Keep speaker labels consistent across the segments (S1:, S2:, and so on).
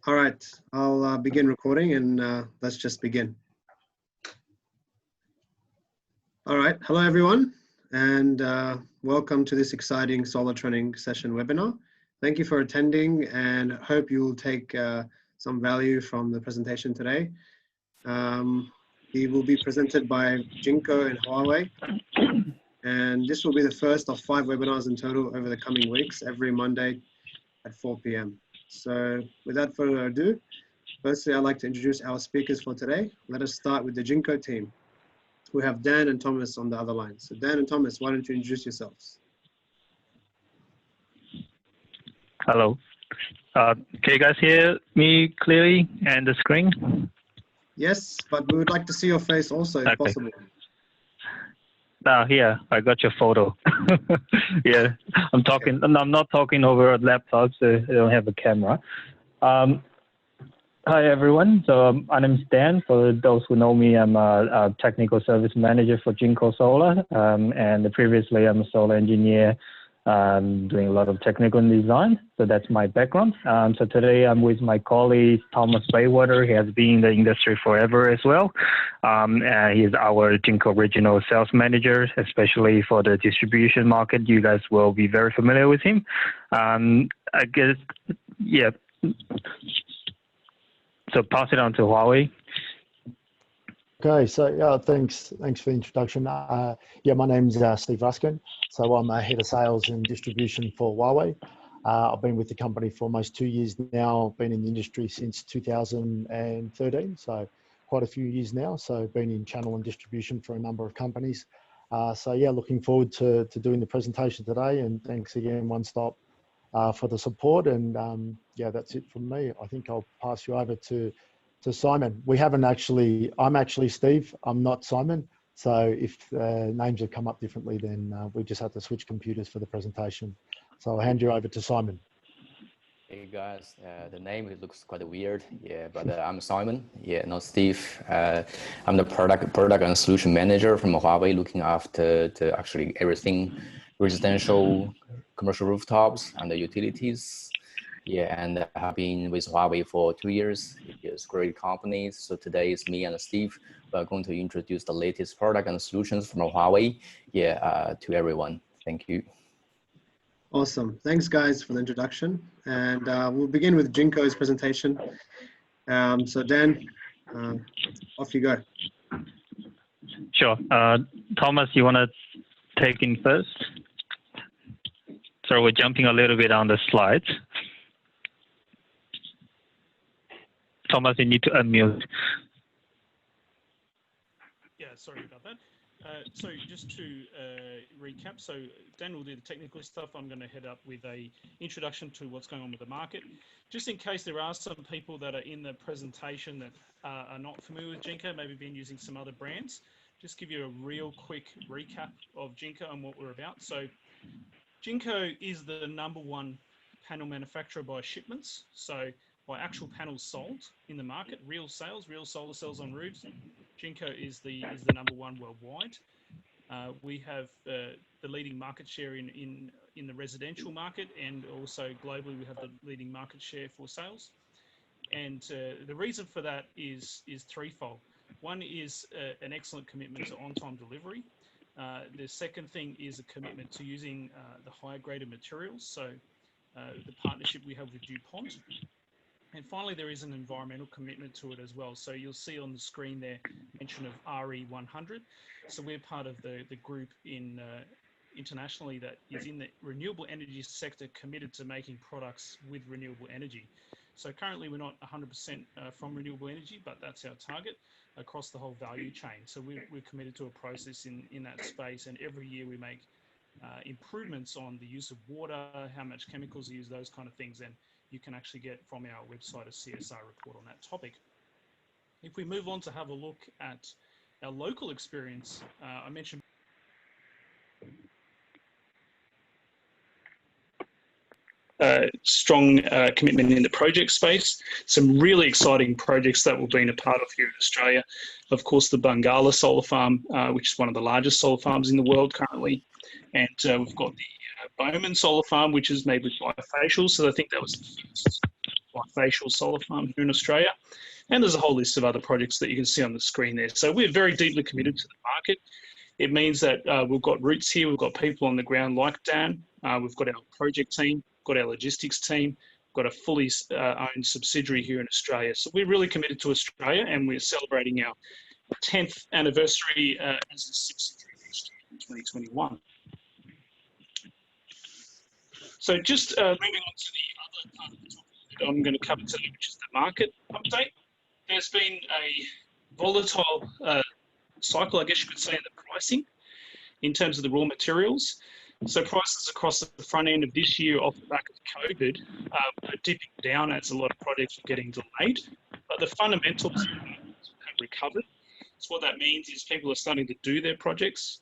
S1: All right, I'll begin recording and let's just begin. All right, hello everyone, and welcome to this exciting solar training session webinar. Thank you for attending and hope you will take some value from the presentation today. It will be presented by Jinko and Huawei, and this will be the first of 5 webinars in total over the coming weeks, every Monday at 4 p.m. So without further ado, firstly, I'd like to introduce our speakers for today. Let us start with the Jinko team. We have Dan and Thomas on the other line. So Dan and Thomas, why don't you introduce yourselves?
S2: Hello. Can you guys hear me clearly and the screen?
S1: Yes, but we would like to see your face also if possible.
S2: Here, I got your photo. Yeah, I'm talking. Okay. I'm not talking over a laptop, so I don't have a camera. Hi everyone. So my name is Dan. For those who know me, I'm a technical service manager for Jinko Solar, and previously I'm a solar engineer, doing a lot of technical design. So that's my background. So today I'm with my colleague Thomas Baywater. He has been in the industry forever as well. He is our Jinko regional sales manager, especially for the distribution market. You guys will be very familiar with him. I guess, yeah. So pass it on to Huawei.
S3: Okay, so yeah, thanks for the introduction. Yeah, my name's Steve Ruskin. So I'm head of sales and distribution for Huawei. I've been with the company for almost 2 years now. Been in the industry since 2013, so quite a few years now. So been in channel and distribution for a number of companies. So yeah, looking forward to doing the presentation today. And thanks again, One Stop, for the support. And yeah, that's it from me. I think I'll pass you over to Simon. We haven't actually, I'm actually Steve, I'm not Simon. So if names have come up differently, then we just have to switch computers for the presentation. So I'll hand you over to Simon.
S4: Hey guys, the name, it looks quite weird. Yeah, but I'm Simon, yeah, not Steve. I'm the product and solution manager from Huawei, looking after actually everything residential, commercial rooftops and the utilities. Yeah, and I have been with Huawei for 2 years. It's a great company. So today is me and Steve. We're going to introduce the latest product and solutions from Huawei, yeah, to everyone. Thank you.
S1: Awesome. Thanks, guys, for the introduction. And we'll begin with Jinko's presentation. So Dan, off you go.
S2: Sure. Thomas, you want to take in first? So we're jumping a little bit on the slides. Thomas, you need to unmute.
S5: Yeah, sorry about that. So just to recap, so Dan will do the technical stuff. I'm going to head up with a introduction to what's going on with the market. Just in case there are some people that are in the presentation that are not familiar with Jinko, maybe been using some other brands, just give you a real quick recap of Jinko and what we're about. So Jinko is the #1 panel manufacturer by shipments. So by actual panels sold in the market, real sales, real solar cells on roofs, Jinko is the #1 worldwide. We have the leading market share in the residential market, and also globally we have the leading market share for sales. And the reason for that is threefold. One is an excellent commitment to on-time delivery. The second thing is a commitment to using the higher graded materials. So the partnership we have with DuPont. And finally, there is an environmental commitment to it as well. So you'll see on the screen there mention of RE100. So we're part of the group internationally that is in the renewable energy sector, committed to making products with renewable energy. So currently we're not 100% from renewable energy, but that's our target across the whole value chain. So we're committed to a process in that space, and every year we make improvements on the use of water, how much chemicals are used, those kind of things. And you can actually get from our website a CSR report on that topic. If we move on to have a look at our local experience, I mentioned strong commitment in the project space, some really exciting projects that we've been a part of here in Australia. Of course, the Bungala solar farm, which is one of the largest solar farms in the world currently. And we've got the Bowman solar farm, which is made with bifacial. So I think that was the first bifacial solar farm here in Australia. And there's a whole list of other projects that you can see on the screen there. So we're very deeply committed to the market. It means that we've got roots here, we've got people on the ground like Dan, we've got our project team, got our logistics team, got a fully owned subsidiary here in Australia. So we're really committed to Australia, and we're celebrating our 10th anniversary as a subsidiary in 2021. So just moving on to the other part of the topic that I'm going to cover today, which is the market update. There's been a volatile cycle, I guess you could say, in the pricing in terms of the raw materials. So prices across the front end of this year off the back of COVID are dipping down as a lot of projects are getting delayed, but the fundamentals have recovered. So what that means is people are starting to do their projects,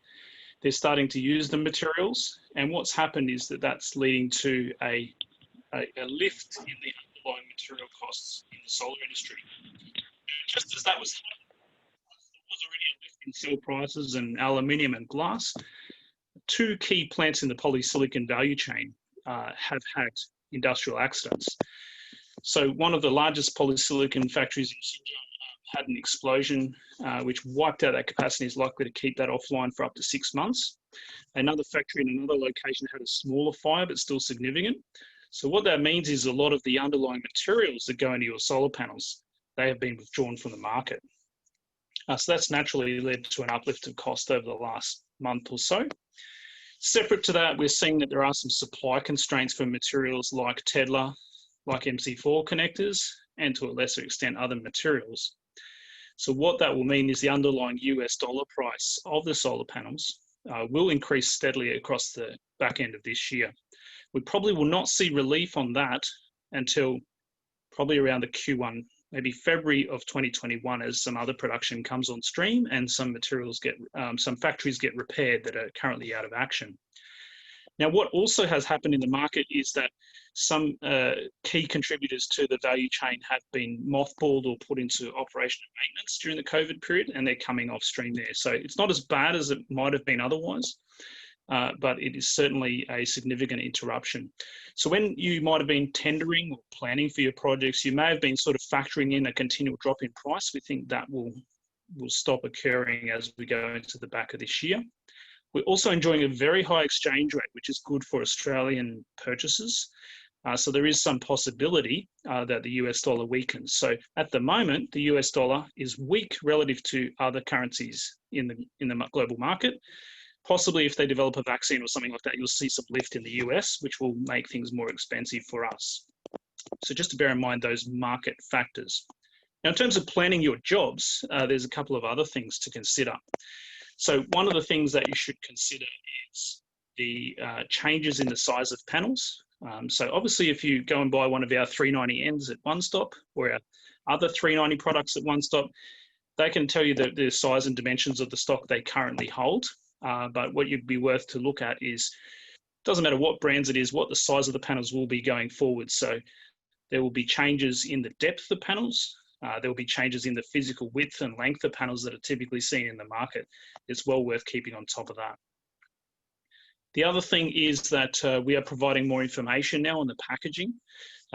S5: they're starting to use the materials, and what's happened is that that's leading to a lift in the underlying material costs in the solar industry. And just as that was happening, there was already a lift in steel prices and aluminium and glass. Two key plants in the polysilicon value chain have had industrial accidents. So one of the largest polysilicon factories in Xinjiang had an explosion which wiped out that capacity, is likely to keep that offline for up to 6 months. Another factory in another location had a smaller fire, but still significant. So what that means is a lot of the underlying materials that go into your solar panels, they have been withdrawn from the market. So that's naturally led to an uplift of cost over the last month or so. Separate to that, we're seeing that there are some supply constraints for materials like Tedlar, like MC4 connectors, and to a lesser extent, other materials. So what that will mean is the underlying US dollar price of the solar panels will increase steadily across the back end of this year. We probably will not see relief on that until probably around the Q1, maybe February of 2021, as some other production comes on stream and some materials get, some factories get repaired that are currently out of action. Now, what also has happened in the market is that some key contributors to the value chain have been mothballed or put into operation and maintenance during the COVID period, and they're coming off stream there. So it's not as bad as it might have been otherwise, but it is certainly a significant interruption. So when you might have been tendering or planning for your projects, you may have been sort of factoring in a continual drop in price. We think that will stop occurring as we go into the back of this year. We're also enjoying a very high exchange rate, which is good for Australian purchases. So there is some possibility that the US dollar weakens. So at the moment, the US dollar is weak relative to other currencies in the global market. Possibly if they develop a vaccine or something like that, you'll see some lift in the US, which will make things more expensive for us. So just to bear in mind those market factors. Now, in terms of planning your jobs, there's a couple of other things to consider. So one of the things that you should consider is the changes in the size of panels. So obviously, if you go and buy one of our 390Ns at One Stop or our other 390 products at One Stop, they can tell you the size and dimensions of the stock they currently hold. But what you'd be worth to look at is, doesn't matter what brands it is, what the size of the panels will be going forward. So there will be changes in the depth of panels. There will be changes in the physical width and length of panels that are typically seen in the market. It's well worth keeping on top of that. The other thing is that we are providing more information now on the packaging.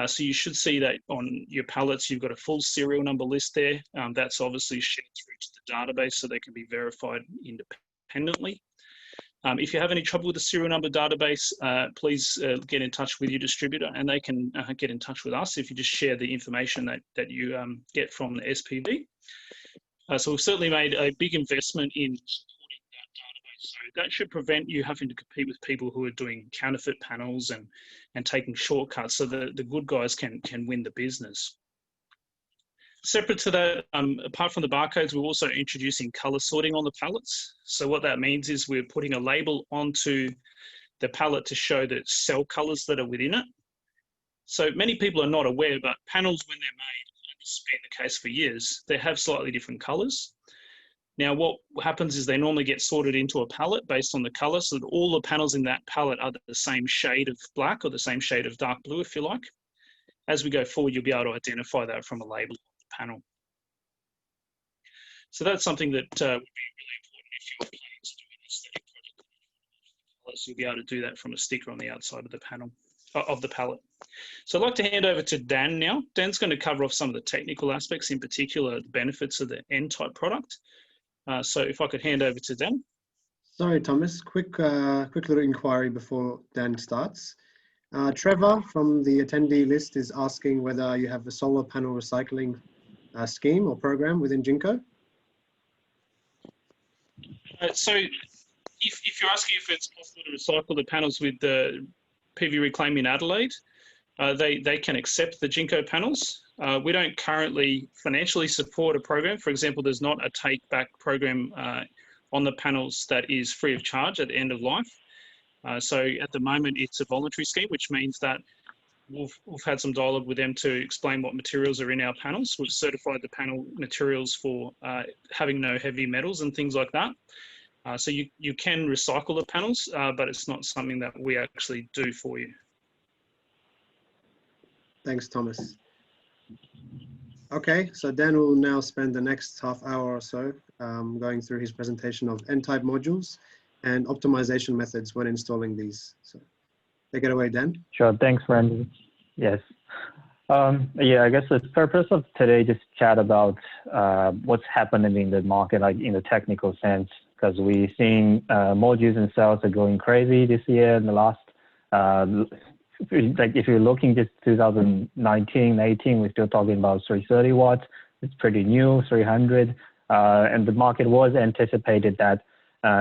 S5: So you should see that on your pallets, you've got a full serial number list there. That's obviously shared through to the database so they can be verified independently. If you have any trouble with the serial number database, please get in touch with your distributor, and they can get in touch with us if you just share the information that you get from the SPV. So we've certainly made a big investment in supporting that database. So that should prevent you having to compete with people who are doing counterfeit panels and taking shortcuts, so that the good guys can win the business. Separate to that, apart from the barcodes, we're also introducing color sorting on the pallets. So what that means is we're putting a label onto the pallet to show the cell colors that are within it. So many people are not aware, but panels, when they're made, and this has been the case for years, they have slightly different colors. Now, what happens is they normally get sorted into a pallet based on the color, so that all the panels in that pallet are the same shade of black or the same shade of dark blue, if you like. As we go forward, you'll be able to identify that from a label panel. So that's something that would be really important if you're planning to do an aesthetic project. So you'll be able to do that from a sticker on the outside of the panel. of the pallet. So I'd like to hand over to Dan now. Dan's going to cover off some of the technical aspects, in particular the benefits of the N-type product. So if I could hand over to Dan.
S1: Sorry, Thomas, quick little inquiry before Dan starts. Trevor from the attendee list is asking whether you have a solar panel recycling scheme or program within Jinko.
S5: So if you're asking if it's possible to recycle the panels with the PV Reclaim in Adelaide, they can accept the Jinko panels. We don't currently financially support a program. For example, there's not a take-back program on the panels that is free of charge at the end of life. So at the moment, it's a voluntary scheme, which means that we've had some dialogue with them to explain what materials are in our panels. We've certified the panel materials for having no heavy metals and things like that. So you can recycle the panels, but it's not something that we actually do for you.
S1: Thanks, Thomas. Okay, so Dan will now spend the next half hour or so going through his presentation of N-type modules and optimization methods when installing these. So take it away, Dan.
S2: Sure, thanks, Randy. Yes. Yeah, I guess the purpose of today just chat about what's happening in the market, like in the technical sense, because we're seeing modules and cells are going crazy this year. In the last, like if you're looking just 2019, 18, we're still talking about 330 watts. It's pretty new, 300, and the market was anticipated that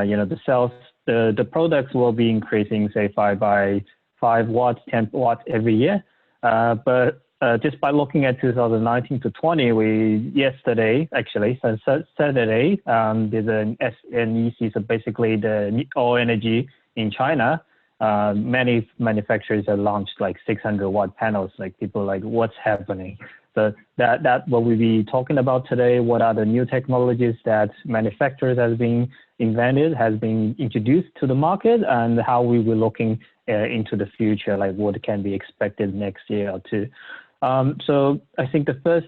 S2: you know, the cells, the products will be increasing, say, by 5 watts, 10 watts every year. But just by looking at 2019 to 20, yesterday, actually, so Saturday, there's an NEC, so basically the all energy in China. Many manufacturers have launched like 600 watt panels. Like people are like, what's happening? So that what we'll be talking about today. What are the new technologies that manufacturers has been invented, has been introduced to the market, and how we were looking into the future, like what can be expected next year or two. So I think the first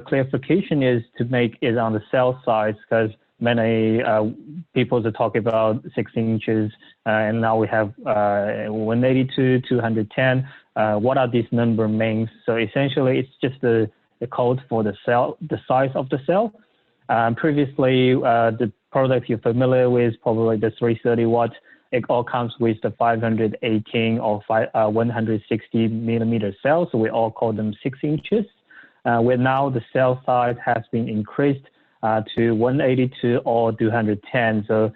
S2: clarification is to make is on the cell size, because many people are talking about 16 inches, and now we have 182, 210. What are these number means? So essentially, it's just the code for the cell, the size of the cell. Previously, the product you're familiar with, probably the 330 watt, it all comes with the 518 or 160 millimeter cells. So we all call them 6 inches. Where now the cell size has been increased to 182 or 210. So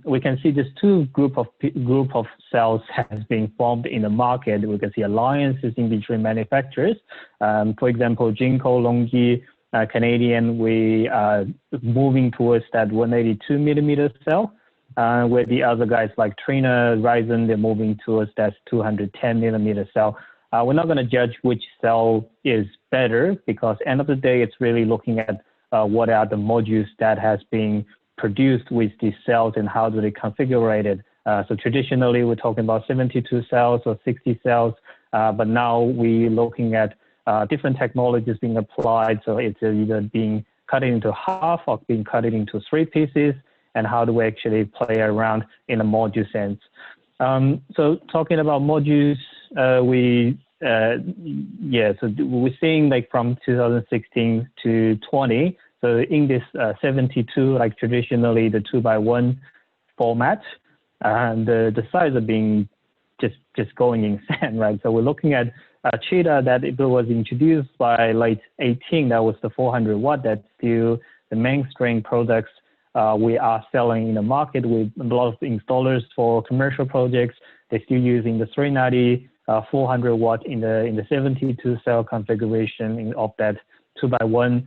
S2: we can see just two group of cells has been formed in the market. We can see alliances in between manufacturers. For example, Jinko, Longi, Canadian, we are moving towards that 182 millimeter cell. Where the other guys like Trina, Ryzen, they're moving towards that 210 millimeter cell. We're not going to judge which cell is better, because end of the day, it's really looking at what are the modules that has been produced with these cells and how do they configure it. So traditionally, we're talking about 72 cells or 60 cells, but now we're looking at different technologies being applied. So it's either being cut into half or being cut into 3 pieces, and how do we actually play around in a module sense. So talking about modules, so we're seeing like from 2016 to 20. So in this 72, like traditionally the 2x1 format, and the size of being just going insane, right? So we're looking at a Cheetah that it was introduced by late 18. That was the 400 watt. That's still the mainstream products we are selling in the market, with a lot of installers for commercial projects. They're still using the 390, 400 watt in the 72 cell configuration of that 2x1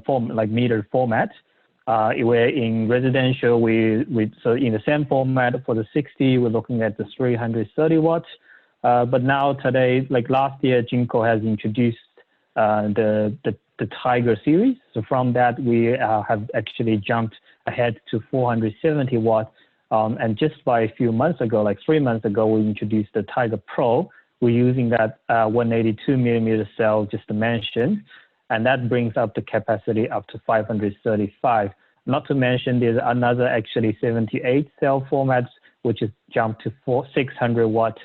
S2: form, like meter format. Where in residential, so in the same format for the 60, we're looking at the 330 watts. But now today, like last year, Jinko has introduced the Tiger series. So from that, we have actually jumped ahead to 470 watts. And just by a few months ago, like 3 months ago, we introduced the Tiger Pro. We're using that 182 millimeter cell just to mention, and that brings up the capacity up to 535. Not to mention there's another actually 78 cell formats which has jumped to 600 watt,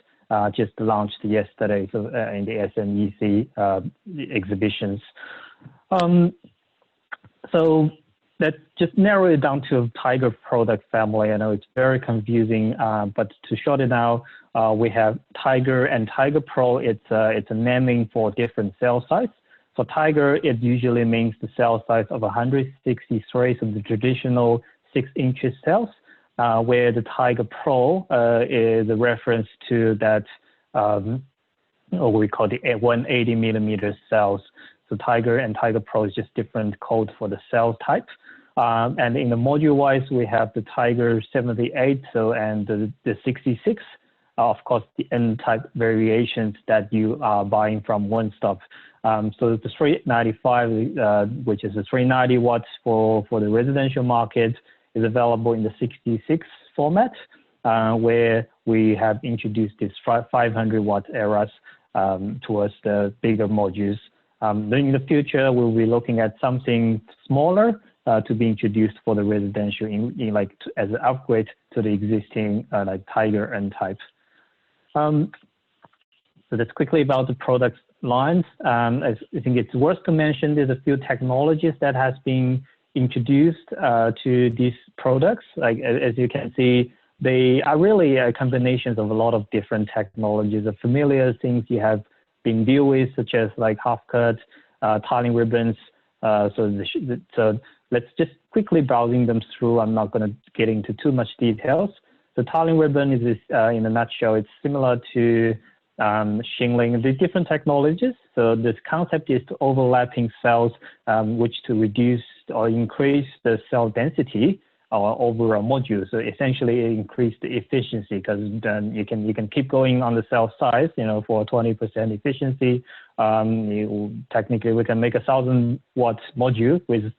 S2: just launched yesterday, so in the SMEC exhibitions. So that just narrow it down to a Tiger product family. I know it's very confusing, but to short it out, we have Tiger and Tiger Pro. It's a naming for different cell size. For Tiger, it usually means the cell size of 163, so the traditional 6-inch cells, where the Tiger Pro is a reference to that, what we call the 180 millimeter cells. So Tiger and Tiger Pro is just different code for the cell type. And in the module-wise, we have the Tiger 78, so and the 66. Of course, the N-type variations that you are buying from One Stop. So the 395, which is a 390 watts for the residential market, is available in the 66 format, where we have introduced this 500 watt eras towards the bigger modules. Then in the future, we'll be looking at something smaller to be introduced for the residential as an upgrade to the existing like Tiger N-type. So that's quickly about the product lines. I think it's worth to mention there's a few technologies that has been introduced to these products. Like as you can see, they are really combinations of a lot of different technologies. The familiar things you have been deal with, such as like half cut, tiling ribbons. So let's just quickly browsing them through. I'm not going to get into too much details. The tiling ribbon is in a nutshell, it's similar to shingling, the different technologies. So this concept is to overlapping cells, which to reduce or increase the cell density over a module. So essentially increase the efficiency, because then you can keep going on the cell size, for 20% efficiency. Technically we can make 1,000 watt module with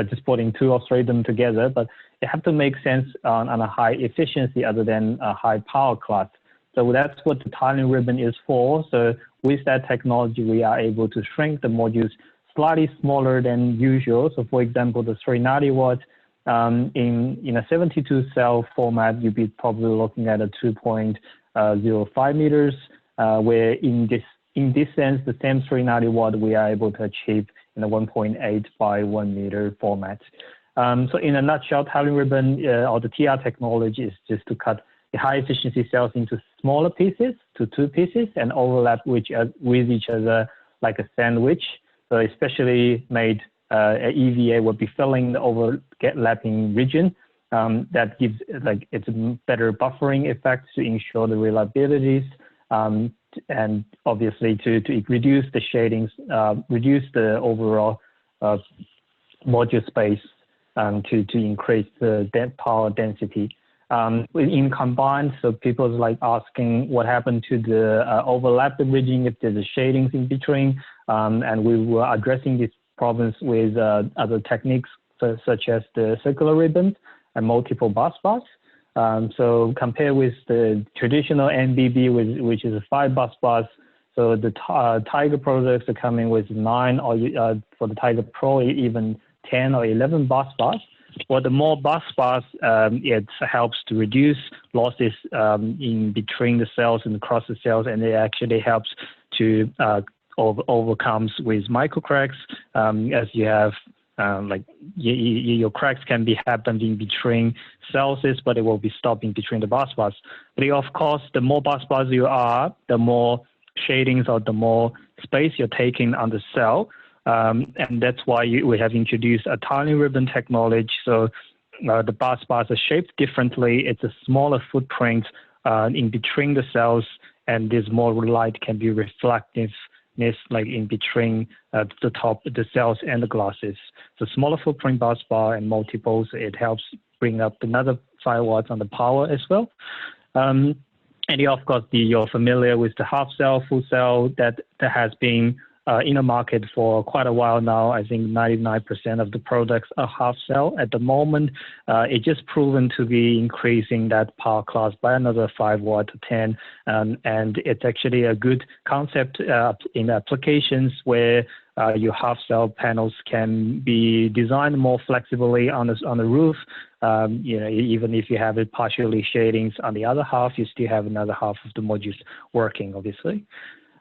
S2: just putting 2 or 3 of them together, but it have to make sense on a high efficiency other than a high power class. So that's what the tiling ribbon is for. So with that technology, we are able to shrink the modules slightly smaller than usual. So for example, the 390 watt in a 72 cell format, you'd be probably looking at a 2.05 meters, where in this sense, the same 390 watt we are able to achieve in a 1.8 by 1 meter format. So in a nutshell, tiling ribbon or the TR technology is just to cut the high efficiency cells into smaller pieces, to 2 pieces, and overlap with each other like a sandwich. So especially made EVA will be filling the overlapping region. That gives it's a better buffering effect to ensure the reliabilities, and obviously to reduce the shadings, reduce the overall module space, to increase the power density. In combined, so people's like asking what happened to the overlapping region if there's a shadings in between, and we were addressing these problems with other techniques such as the circular ribbons and multiple bus bars. So compare with the traditional NBB, which is a 5 bus bars. So the Tiger products are coming with 9, or for the Tiger Pro, even 10 or 11 bus bars. For the more bus bars, it helps to reduce losses in between the cells and across the cells, and it actually helps to overcomes with micro cracks, as you have your cracks can be happened in between cells, but it will be stopping between the bus bars. But of course, the more bus bars you are, the more shadings or the more space you're taking on the cell. And that's why we have introduced a tiling ribbon technology. So the bus bars are shaped differently. It's a smaller footprint in between the cells, and there's more light can be reflective like in between the top, the cells and the glasses. So smaller footprint bus bar and multiples, it helps bring up another 5 watts on the power as well. And of course, you're familiar with the half cell, full cell that has been in the market for quite a while now. I think 99% of the products are half cell at the moment. It's just proven to be increasing that power class by another 5 watt to 10, and it's actually a good concept in applications where your half cell panels can be designed more flexibly on the roof. Even if you have it partially shadings on the other half, you still have another half of the modules working, obviously.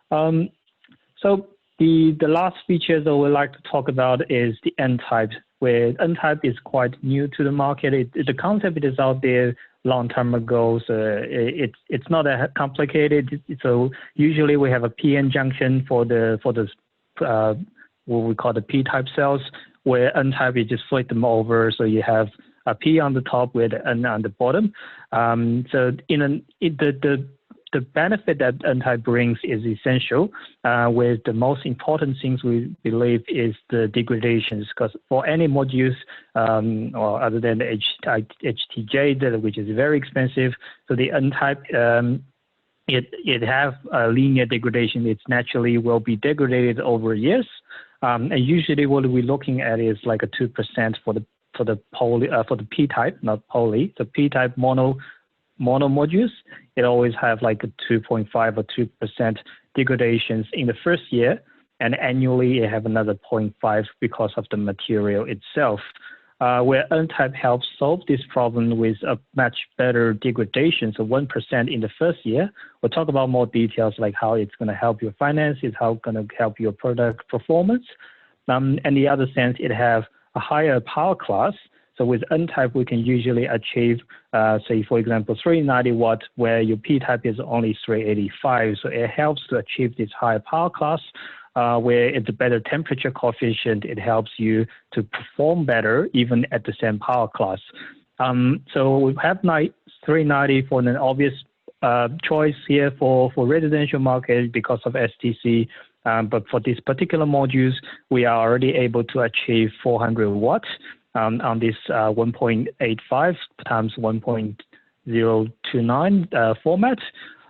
S2: So the last feature that we'd like to talk about is the N-type, where N-type is quite new to the market. The concept is out there long time ago, so it's not that complicated. So usually we have a PN junction for the what we call the P-type cells, where N-type, you just flip them over, so you have a P on the top with N on the bottom. So the benefit that N-type brings is essential, with the most important things we believe is the degradations, because for any modules, or other than the HTJ, which is very expensive, so the N-type, it have a linear degradation. It naturally will be degraded over years. And usually what we're looking at is like a 2% for the P-type, not poly. So P-type mono modules, it always have like a 2.5 or 2% degradations in the first year, and annually you have another 0.5 because of the material itself. Where N-type helps solve this problem with a much better degradation, so 1% in the first year. We'll talk about more details like how it's going to help your finances, how it's going to help your product performance. And the other sense, it have a higher power class. So with N-type, we can usually achieve, say, for example, 390 watt, where your P-type is only 385. So it helps to achieve this higher power class, where it's a better temperature coefficient. It helps you to perform better, even at the same power class. So we have 390 for an obvious choice here for residential market because of STC. But for these particular modules, we are already able to achieve 400 watts. On this 1.85 times 1.029 format.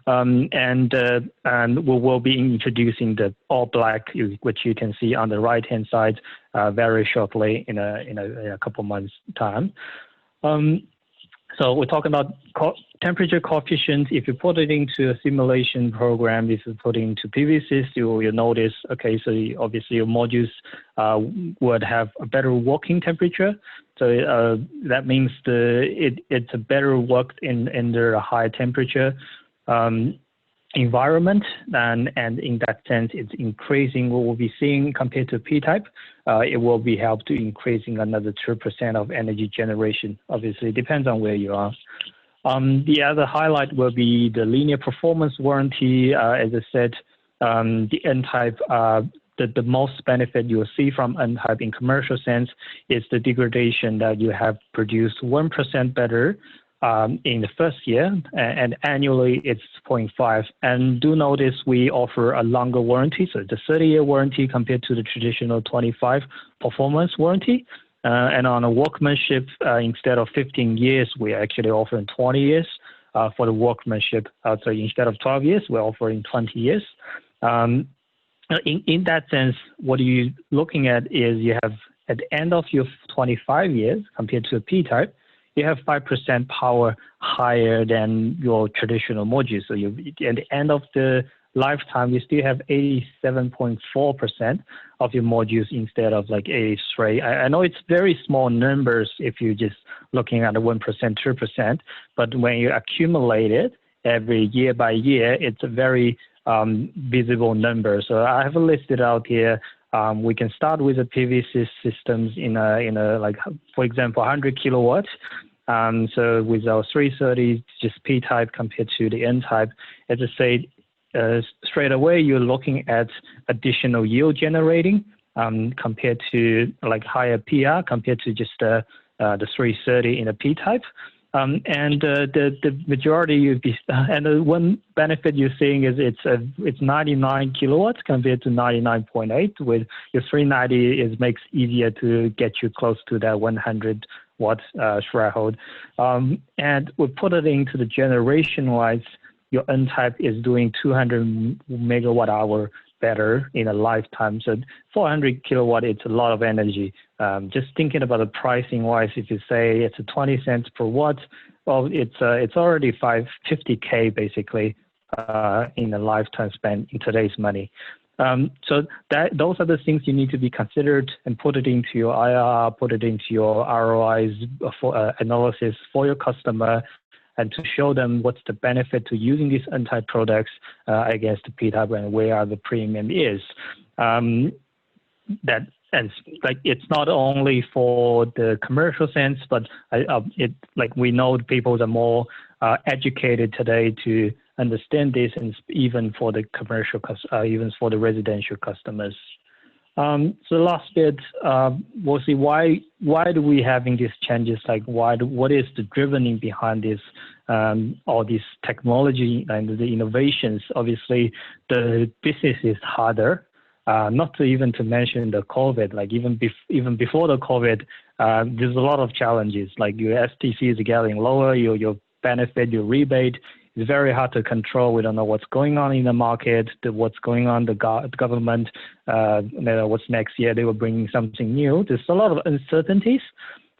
S2: And we will be introducing the all black, which you can see on the right-hand side very shortly in a couple months' time. So we're talking about temperature coefficient. If you put it into a simulation program, if you put it into PVSys, you'll notice, okay, so obviously your modules would have a better working temperature. So that means it's a better work in the high temperature environment, and in that sense, it's increasing what we'll be seeing compared to P-type. It will be helped to increasing another 2% of energy generation. Obviously, it depends on where you are. The other highlight will be the linear performance warranty. As I said, the N-type, the most benefit you will see from N-type in commercial sense is the degradation that you have produced 1% better in the first year, and annually it's 0.5. And do notice we offer a longer warranty, so the 30-year warranty compared to the traditional 25 performance warranty. And on a workmanship, instead of 15 years, we're actually offering 20 years for the workmanship. So instead of 12 years, we're offering 20 years. In that sense, what you're looking at is you have at the end of your 25 years compared to a P-type, you have 5% power higher than your traditional module. So at the end of the lifetime, you still have 87.4% of your modules instead of like 83. I know it's very small numbers if you're just looking at the 1%, 2%, but when you accumulate it every year by year, it's a very visible number. So I have listed out here. We can start with the PVSys systems in a like, for example, 100 kilowatts. So with our 330, just P-type compared to the N-type, as I said, straight away, you're looking at additional yield generating compared to like higher PR compared to just the 330 in a P-type. And the majority you'd be, and the one benefit you're seeing is it's 99 kilowatts compared to 99.8. With your 390, makes easier to get you close to that 100 watt threshold. And we put it into the generation wise. Your N-type is doing 200 megawatt hour better in a lifetime. So 400 kilowatt, it's a lot of energy. Just thinking about the pricing wise, if you say it's a 20 cents per watt, well, it's already 50K basically in a lifetime span in today's money. So those are the things you need to be considered and put it into your IRR, put it into your ROIs for analysis for your customer, and to show them what's the benefit to using these Untitled products against the P-type and where the premium is. That and like it's not only for the commercial sense, but we know people are more educated today to understand this, and even for the commercial, even for the residential customers. So the last bit, we'll see why do we having these changes? Like what is the drivening behind this, all this technology and the innovations? Obviously, the business is harder. Not to even to mention the COVID. Like even before the COVID, there's a lot of challenges. Like your STC is getting lower, your benefit, your rebate. It's very hard to control. We don't know what's going on in the market, what's going on, the government, what's next year. They were bringing something new. There's a lot of uncertainties.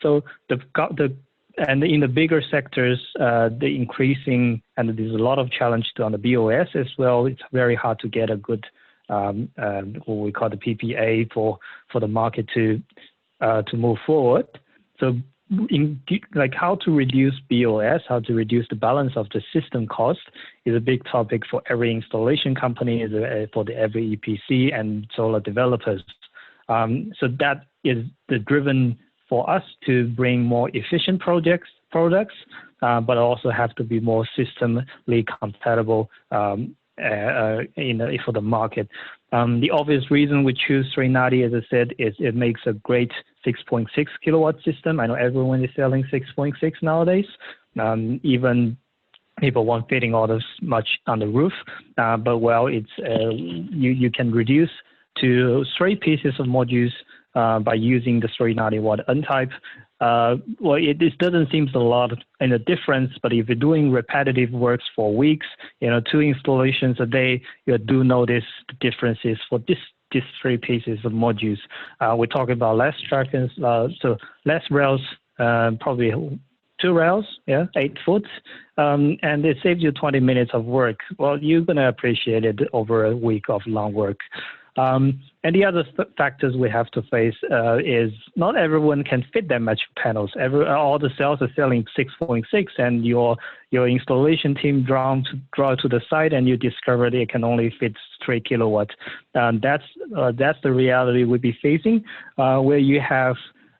S2: So and in the bigger sectors, the increasing, and there's a lot of challenge on the BOS as well. It's very hard to get a good, what we call the PPA for the market to move forward. So how to reduce BOS, how to reduce the balance of the system cost is a big topic for every installation company, for every EPC and solar developers. So that is the driven for us to bring more efficient products, but also have to be more systemly compatible for the market. The obvious reason we choose 390, as I said, is it makes a great 6.6 kilowatt system. I know everyone is selling 6.6 nowadays. Even people won't fitting all this much on the roof, but well, it's you can reduce to 3 pieces of modules by using the 390 watt N-type. Well, it doesn't seem a lot in a difference, but if you're doing repetitive works for weeks, 2 installations a day, you do notice the differences for these 3 pieces of modules. We're talking about less trackers, so less rails, probably 2 rails, 8 foot, and it saves you 20 minutes of work. Well, you're going to appreciate it over a week of long work. And the other factors we have to face is not everyone can fit that much panels. All the cells are selling 6.6, and your installation team draw to the site, and you discover they can only fit 3 kilowatts. That's the reality we'll be facing, where you have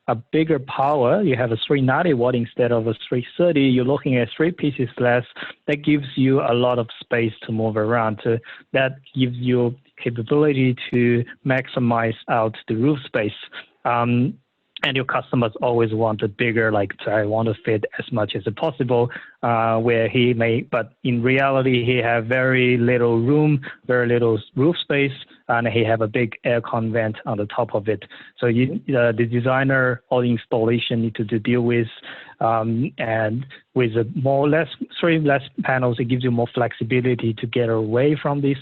S2: a bigger power. You have a 390 watt instead of a 330. You're looking at 3 pieces less. That gives you a lot of space to move around. That gives you capability to maximize out the roof space. And your customers always want a bigger, like I want to fit as much as possible, where he may, but in reality, he have very little room, very little roof space, and he have a big aircon vent on the top of it. So the designer or the installation need to deal with, and with three less panels, it gives you more flexibility to get away from these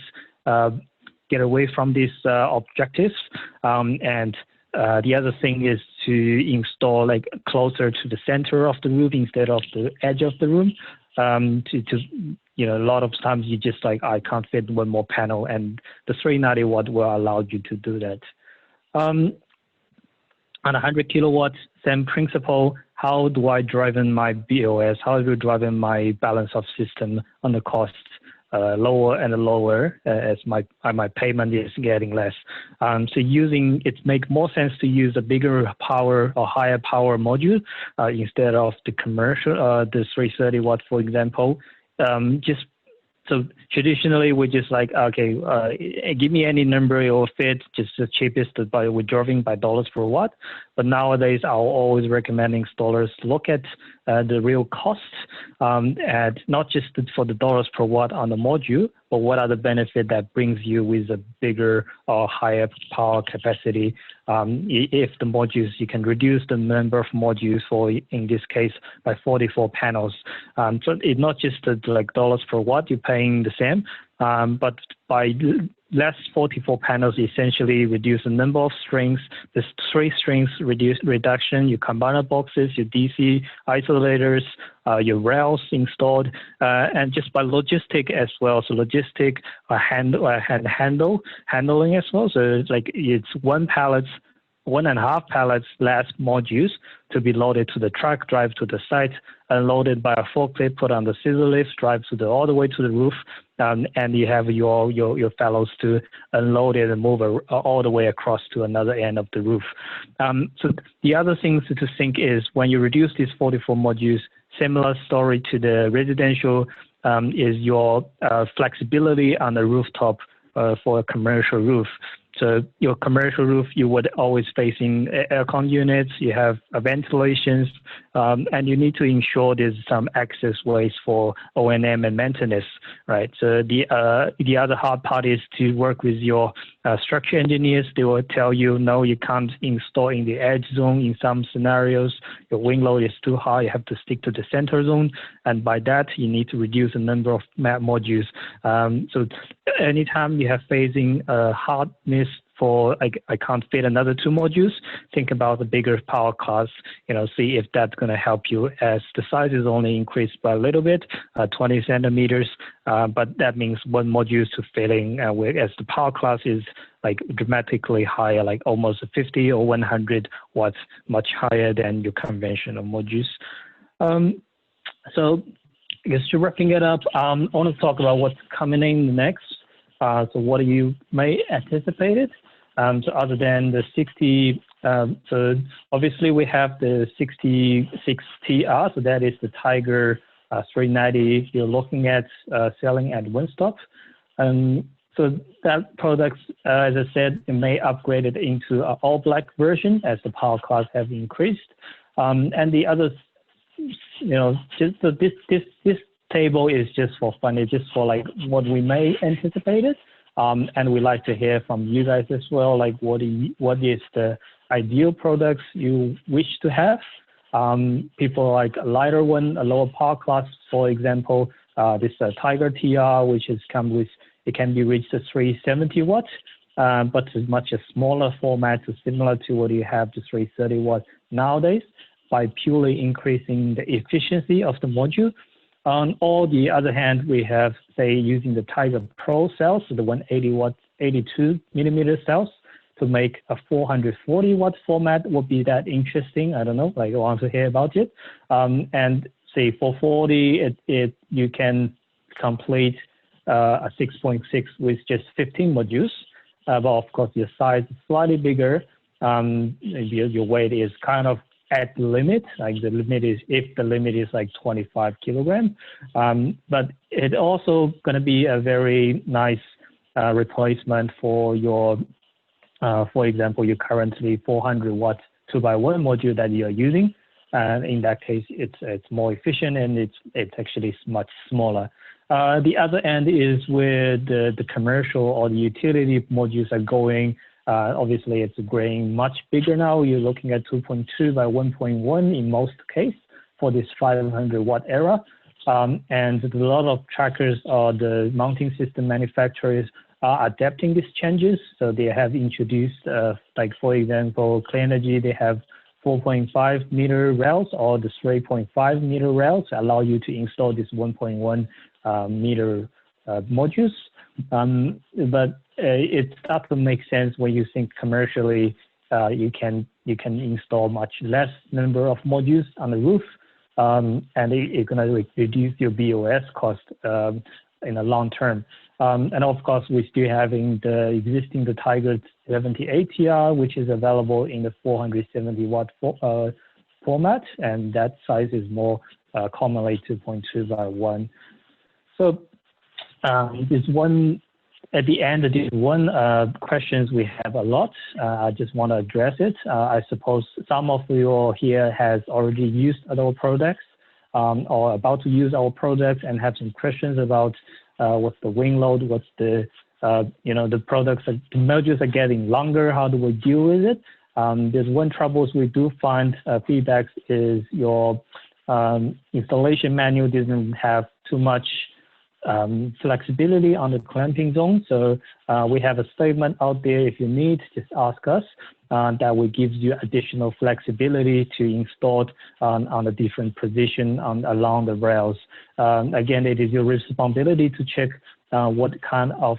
S2: objectives. And the other thing is to install like closer to the center of the roof instead of the edge of the room. A lot of times you just like, I can't fit one more panel, and the 390 watt will allow you to do that. On 100 kilowatts, same principle. How do I drive in my BOS? How do I drive in my balance of system on the cost? Lower and lower as my payment is getting less. So it makes more sense to use a bigger power or higher power module instead of the commercial, the 330 watt, for example. So traditionally, we're just like, okay, give me any number, it will fit, just the cheapest we're driving by dollars per watt. But nowadays, I'll always recommend installers to look at the real costs, and not just for the dollars per watt on the module, but what are the benefits that brings you with a bigger or higher power capacity. If the modules, you can reduce the number of modules for, in this case, by 44 panels. So it's not just like dollars per watt, you're paying the same, but by less 44 panels essentially reduce the number of strings. There's 3 strings reduction, your combiner boxes, your DC isolators, your rails installed, and just by logistic as well. So logistic handling as well. So it's like it's 1.5 pallets less modules to be loaded to the truck, drive to the site, unloaded by a forklift, put on the scissor lift, drive all the way to the roof, and you have your fellows to unload it and move all the way across to another end of the roof. So the other thing to think is when you reduce these 44 modules, similar story to the residential, is your flexibility on the rooftop for a commercial roof. So your commercial roof, you would always facing aircon units, you have ventilations, and you need to ensure there's some access ways for O&M and maintenance, right? So the other hard part is to work with your structure engineers. They will tell you, no, you can't install in the edge zone in some scenarios. Your wing load is too high. You have to stick to the center zone. And by that, you need to reduce the number of modules. So anytime you have facing hardness for I can't fit another 2 modules, think about the bigger power costs, see if that's going to help you as the size is only increased by a little bit, 20 centimeters, but that means 1 module to filling, as the power class is like dramatically higher, like almost 50 or 100 watts, much higher than your conventional modules. So I guess to wrapping it up, I want to talk about what's coming in next. So what you may anticipate it. So other than the 60, so obviously we have the 66 TR, so that is the Tiger 390 you're looking at selling at Winstop. So that product, as I said, it may upgrade it into an all-black version as the power costs have increased. And the other, just so this table is just for fun. It's just for like what we may anticipate it. And we like to hear from you guys as well, like what is the ideal products you wish to have. People like a lighter one, a lower power class, for example, this Tiger TR, which is it can be reached to 370 watts, but it's much a smaller format, similar to what you have to 330 watts nowadays, by purely increasing the efficiency of the module. On the other hand, we have, say, using the Tiger Pro cells, so the 180 watt, 82 millimeter cells, to make a 440 watt format would be that interesting. I don't know, I want to hear about it. And say 440, you can complete a 6.6 with just 15 modules. But of course, your size is slightly bigger. Your weight is kind of at the limit, like the limit is, if the limit is like 25 kilograms. But it's also going to be a very nice replacement for your, for example, your currently 400 watt 2x1 module that you're using. And in that case, it's more efficient and it's actually much smaller. The other end is where the commercial or the utility modules are going. Obviously, it's growing much bigger now. You're looking at 2.2 by 1.1 in most cases for this 500 watt era. And a lot of trackers or the mounting system manufacturers are adapting these changes. So they have introduced, like for example, Cleanergy, they have 4.5 meter rails or the 3.5 meter rails allow you to install this 1.1 meter modules. But it starts to make sense when you think commercially, you can install much less number of modules on the roof, and it's going to reduce your BOS cost in the long term. And of course, we're still having the Tiger 78 TR, which is available in the 470 watt format, and that size is more commonly 2.2 by 1. So there's one. At the end, there's one questions we have a lot. I just want to address it. I suppose some of you here has already used our products or about to use our products and have some questions about what's the wing load, what's the, the products, the modules are getting longer. How do we deal with it? There's one troubles we do find feedbacks is your installation manual doesn't have too much flexibility on the clamping zone. So we have a statement out there. If you need, just ask us. That will give you additional flexibility to install on a different position along the rails. Again, it is your responsibility to check what kind of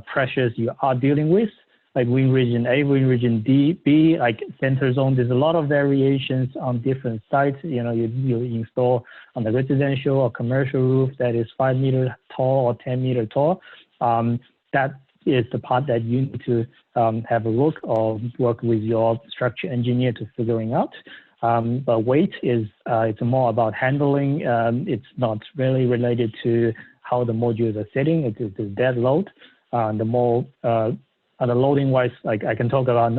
S2: pressures you are dealing with, like wind region A, wind region D, B, like center zone. There's a lot of variations on different sites. You know, you install on the residential or commercial roof that is 5 meters tall or 10 meters tall. That is the part that you need to have a look or work with your structure engineer to figuring out. But weight is it's more about handling. It's not really related to how the modules are sitting. It is the dead load. The more on the loading wise, like I can talk about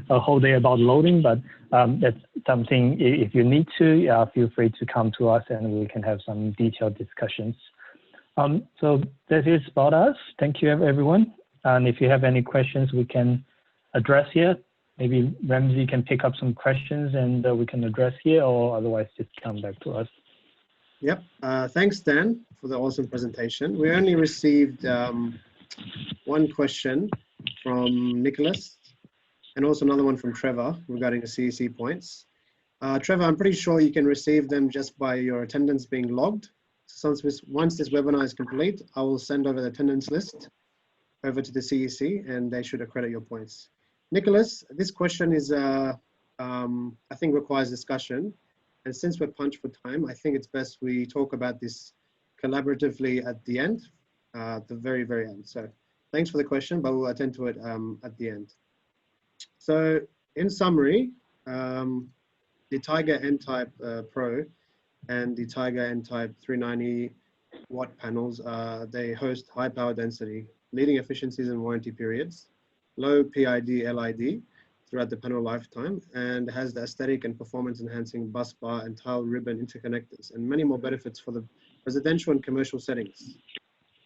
S2: a whole day about loading, but that's something if you need to, feel free to come to us and we can have some detailed discussions. So that is about us. Thank you, everyone. And if you have any questions, we can address here. Maybe Ramsey can pick up some questions and we can address here, or otherwise just come back to us.
S1: Yep. Thanks, Dan, for the awesome presentation. We only received one question from Nicholas and also another one from Trevor regarding the CEC points. Trevor, I'm pretty sure you can receive them just by your attendance being logged. So once this webinar is complete, I will send over the attendance list over to the CEC and they should accredit your points. Nicholas, this question is, I think requires discussion. And since we're punched for time, I think it's best we talk about this collaboratively at the end, the very, very end. So thanks for the question, but we'll attend to it at the end. So in summary, the Tiger N-Type Pro and the Tiger N-Type 390 watt panels, they host high power density, leading efficiencies and warranty periods, low PID, LID throughout the panel lifetime, and has the aesthetic and performance enhancing bus bar and tile ribbon interconnectors, and many more benefits for the residential and commercial settings.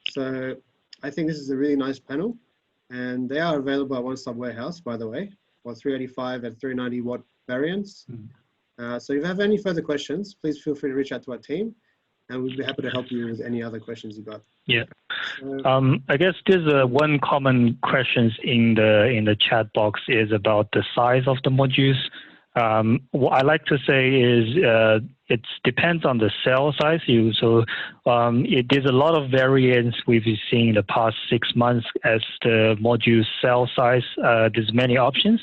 S1: So I think this is a really nice panel, and they are available at One Stop Warehouse, by the way, for 385 and 390 watt variants. So if you have any further questions, please feel free to reach out to our team, and we'll be happy to help you with any other questions you got.
S2: Yeah. I guess there's one common questions in the chat box is about the size of the modules. What I like to say is it depends on the cell size. There's a lot of variance we've been seeing in the past 6 months as the module cell size. There's many options,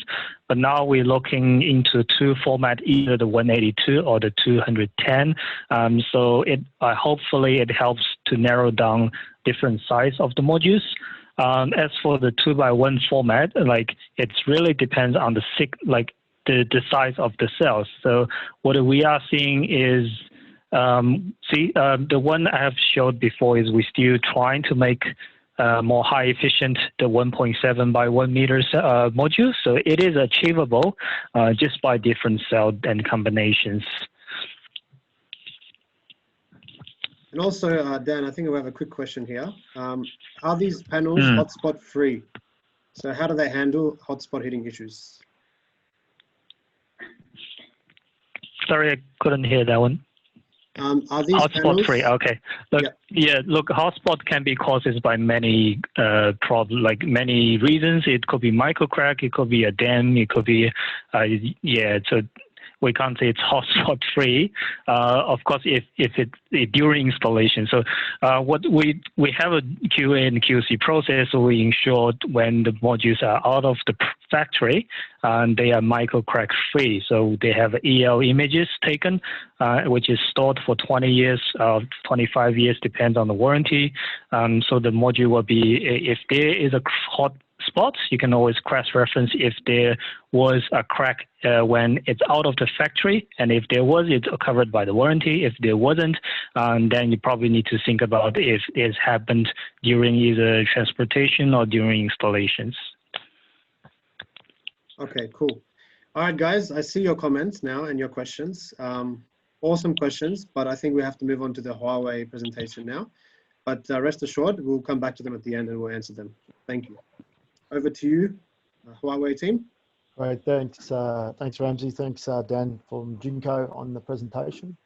S2: but now we're looking into two format, either the 182 or the 210. So hopefully it helps to narrow down different size of the modules. As for the 2x1 format, like it really depends on the size of the cells. So what we are seeing is, the one I have showed before is we're still trying to make more high efficient, the 1.7 by 1 meters module. So it is achievable just by different cell and combinations.
S1: And also, Dan, I think we have a quick question here. Are these panels hotspot free? So how do they handle hotspot heating issues?
S2: Sorry, I couldn't hear that one.
S1: Are these
S2: hotspot
S1: panels
S2: free? Okay. Look, yeah. Look, hotspot can be caused by many problems, like many reasons. It could be micro crack. It could be a dam. It could be, So we can't say it's hotspot free. Of course, if it during installation. So what we have a QA and QC process, so we ensure when the modules are out of the factory, they are micro crack free. So they have EL images taken, which is stored for 20 years, 25 years, depends on the warranty. So the module will be, if there is a hot spots, you can always cross-reference if there was a crack when it's out of the factory, and if there was, it's covered by the warranty. If there wasn't, then you probably need to think about if it's happened during either transportation or during installations.
S1: Okay, cool. All right, guys, I see your comments now and your questions. Awesome questions, but I think we have to move on to the Huawei presentation now. But rest assured, we'll come back to them at the end and we'll answer them. Thank you. Over to you, Huawei team.
S3: All right, thanks. Thanks, Ramsey. Thanks, Dan from Jinko on the presentation.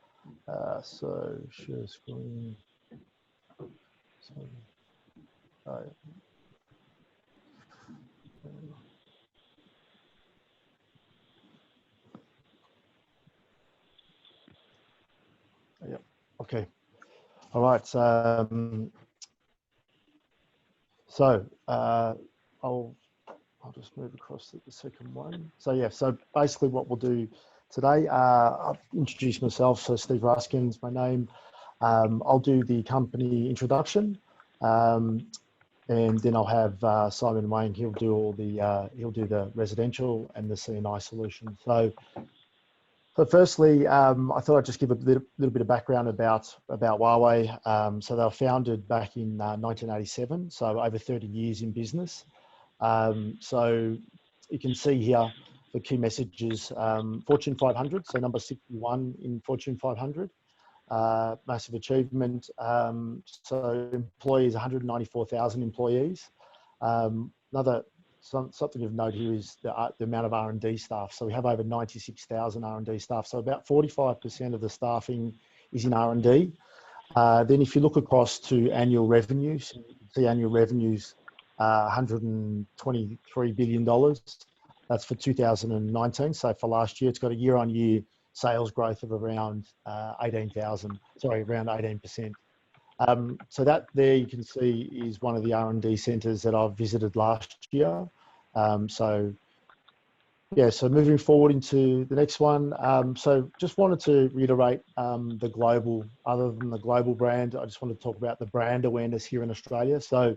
S3: So share screen. Yep. Okay. All right. I'll just move across to the second one. So yeah, so basically what we'll do today, I'll introduce myself. So Steve Ruskin's my name. I'll do the company introduction, and then I'll have Simon Wayne. He'll do all the he'll do the residential and the C&I solution. So firstly, I thought I'd just give a little bit of background about Huawei. So they were founded back in 1987, so over 30 years in business. So you can see here the key messages, Fortune 500, so number 61 in Fortune 500, massive achievement. So employees, 194,000 employees. Something of note here is the amount of R&D staff. So we have over 96,000 R&D staff. So about 45% of the staffing is in R&D. Then if you look across to annual revenues, you can see annual revenues, $123 billion. That's for 2019. So for last year, it's got a year-on-year sales growth of around around 18%. So that there you can see is one of the R&D centers that I've visited last year. So moving forward into the next one. So just wanted to reiterate the global, other than the global brand, I just want to talk about the brand awareness here in Australia. So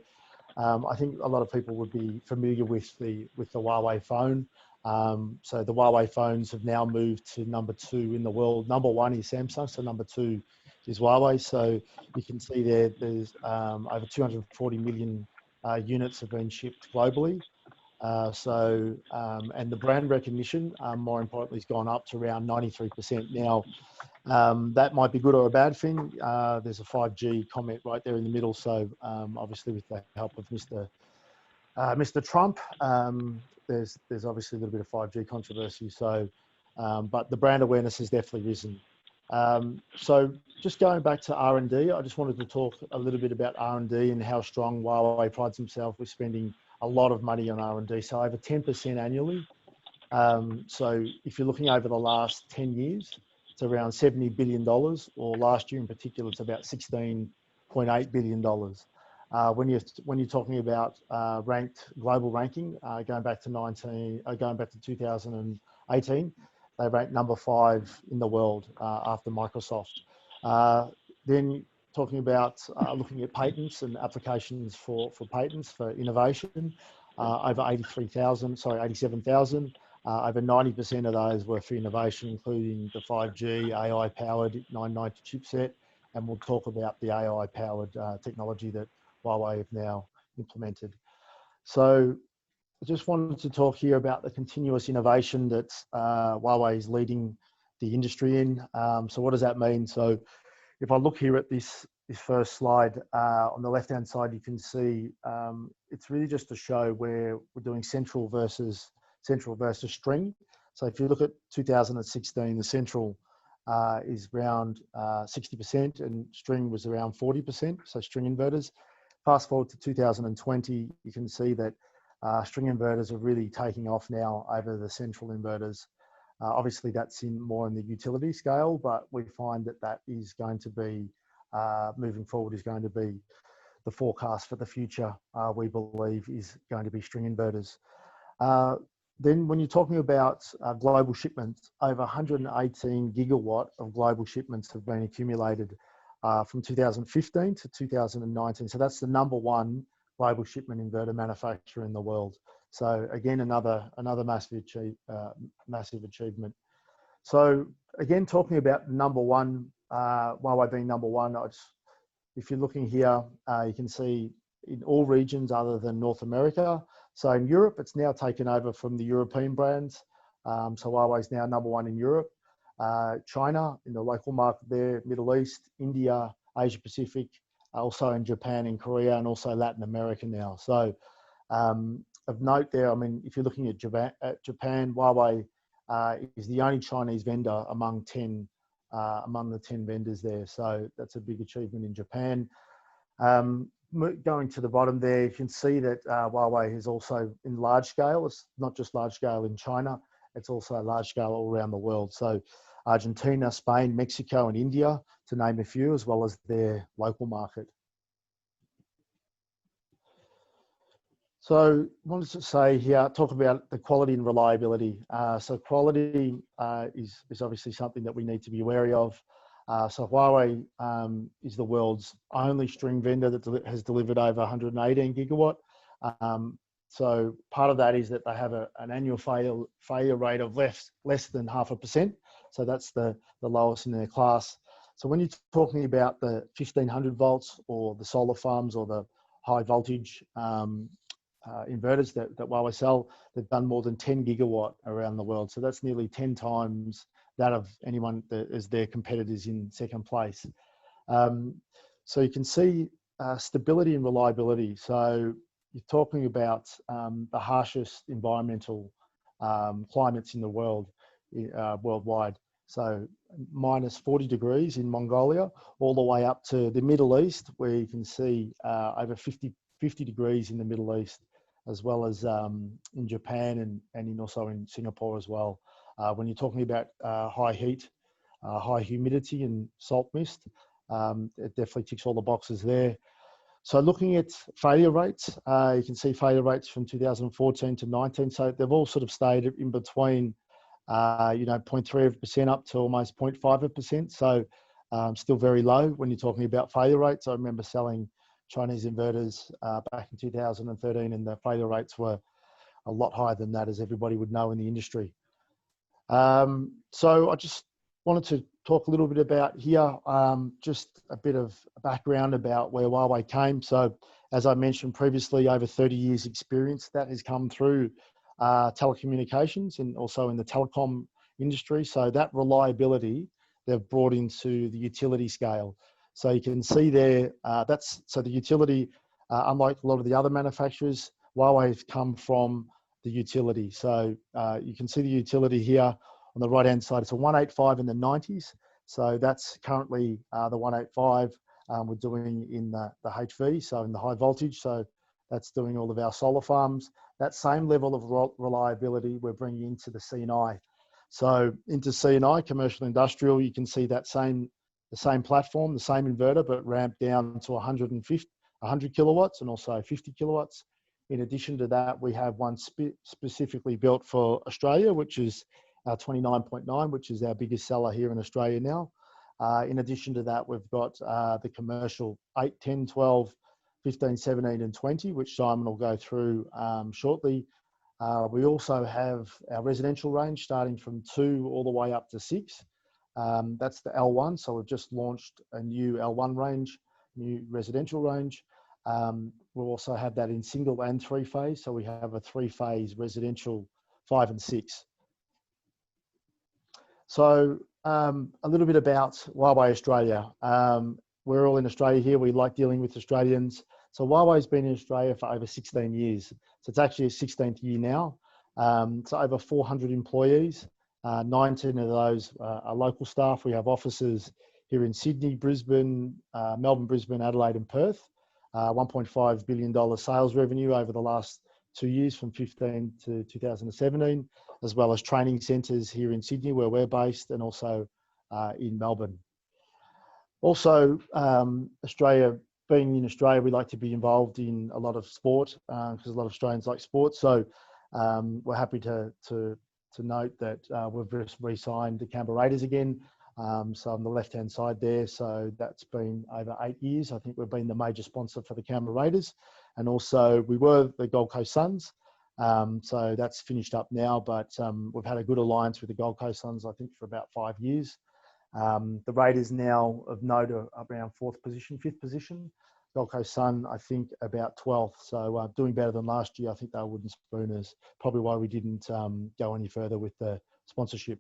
S3: I think a lot of people would be familiar with the Huawei phone. So the Huawei phones have now moved to number 2 in the world. Number 1 is Samsung, so number 2 is Huawei. So you can see there's over 240 million units have been shipped globally. And the brand recognition, more importantly, has gone up to around 93%. Now, that might be good or a bad thing. There's a 5G comment right there in the middle. So obviously with the help of Mr. Trump, there's obviously a little bit of 5G controversy. So, but the brand awareness has definitely risen. So just going back to R&D, I just wanted to talk a little bit about R&D and how strong Huawei prides himself with spending a lot of money on R&D. So over 10% annually. So if you're looking over the last 10 years, it's around $70 billion, or last year in particular, it's about $16.8 billion. When you're talking about global ranking, going back to 2018, they ranked number 5 in the world after Microsoft. Then talking about looking at patents and applications for patents for innovation, over 87,000. Over 90% of those were for innovation, including the 5G AI-powered 990 chipset, and we'll talk about the AI-powered technology that Huawei have now implemented. So I just wanted to talk here about the continuous innovation that Huawei is leading the industry in. So what does that mean? So if I look here at this first slide, on the left-hand side, you can see it's really just to show where we're doing central versus string. So if you look at 2016, the central is around 60% and string was around 40%, so string inverters. Fast forward to 2020, you can see that string inverters are really taking off now over the central inverters. Obviously that's more in the utility scale, but we find that is going to be, moving forward, is going to be the forecast for the future, we believe, is going to be string inverters. Then when you're talking about global shipments, over 118 gigawatt of global shipments have been accumulated from 2015 to 2019. So that's the number 1 global shipment inverter manufacturer in the world. So again, another massive achievement. So again, talking about number 1, Huawei being number 1, if you're looking here, you can see in all regions other than North America. So in Europe, it's now taken over from the European brands. So Huawei is now number 1 in Europe. China, in the local market there, Middle East, India, Asia Pacific, also in Japan and Korea, and also Latin America now. So of note there, I mean, if you're looking at Japan, Huawei is the only Chinese vendor among the 10 vendors there. So that's a big achievement in Japan. going to the bottom there, you can see that Huawei is also in large scale. It's not just large scale in China, it's also large scale all around the world. So Argentina, Spain, Mexico, and India, to name a few, as well as their local market. So I wanted to say here, talk about the quality and reliability. So quality is obviously something that we need to be wary of. So Huawei is the world's only string vendor that has delivered over 118 gigawatt. So part of that is that they have an annual failure rate of less than 0.5%. So that's the lowest in their class. So when you're talking about the 1500 volts or the solar farms or the high voltage inverters that Huawei sell, they've done more than 10 gigawatt around the world. So that's nearly 10 times that of anyone that is their competitors in second place. So you can see stability and reliability. So you're talking about the harshest environmental climates in the world, worldwide. So minus 40 degrees in Mongolia, all the way up to the Middle East, where you can see over 50 degrees in the Middle East, as well as in Japan and also in Singapore as well. When you're talking about high heat, high humidity and salt mist, it definitely ticks all the boxes there. So looking at failure rates, you can see failure rates from 2014 to 19. So they've all sort of stayed in between, 0.3% up to almost 0.5%. So still very low when you're talking about failure rates. I remember selling Chinese inverters back in 2013, and the failure rates were a lot higher than that, as everybody would know in the industry. So I just wanted to talk a little bit about here, just a bit of background about where Huawei came. So as I mentioned previously, over 30 years experience that has come through telecommunications and also in the telecom industry. So that reliability they've brought into the utility scale. So you can see there, so the utility, unlike a lot of the other manufacturers, Huawei has come from the utility. So you can see the utility here on the right hand side. It's a 185 in the 90s. So that's currently the 185 we're doing in the HV, so in the high voltage. So that's doing all of our solar farms. That same level of reliability we're bringing into the C&I. So into C&I, commercial industrial, you can see that the same platform, the same inverter, but ramped down to 100 kilowatts and also 50 kilowatts. In addition to that, we have one specifically built for Australia, which is our 29.9, which is our biggest seller here in Australia now. In addition to that, we've got the commercial 8, 10, 12, 15, 17, and 20, which Simon will go through shortly. We also have our residential range starting from 2 all the way up to 6. That's the L1. So we've just launched a new L1 range, new residential range. We'll also have that in single and 3-phase. So we have a 3-phase residential 5 and 6. So a little bit about Huawei Australia. We're all in Australia here. We like dealing with Australians. So Huawei's been in Australia for over 16 years. So it's actually a 16th year now. So over 400 employees, 19 of those are local staff. We have offices here in Sydney, Brisbane, Melbourne, Brisbane, Adelaide and Perth. $1.5 billion sales revenue over the last 2 years from 15 to 2017, as well as training centres here in Sydney where we're based, and also in Melbourne. Also, Australia, being in Australia, we like to be involved in a lot of sport because a lot of Australians like sport. So we're happy to note that we've just re-signed the Canberra Raiders again. So on the left-hand side there, so that's been over 8 years. I think we've been the major sponsor for the Canberra Raiders. And also we were the Gold Coast Suns. So that's finished up now, but we've had a good alliance with the Gold Coast Suns, I think, for about 5 years. The Raiders now of note are around 5th position. Gold Coast Sun, I think, about 12th. So doing better than last year. I think they were wooden spooners. Probably why we didn't go any further with the sponsorship.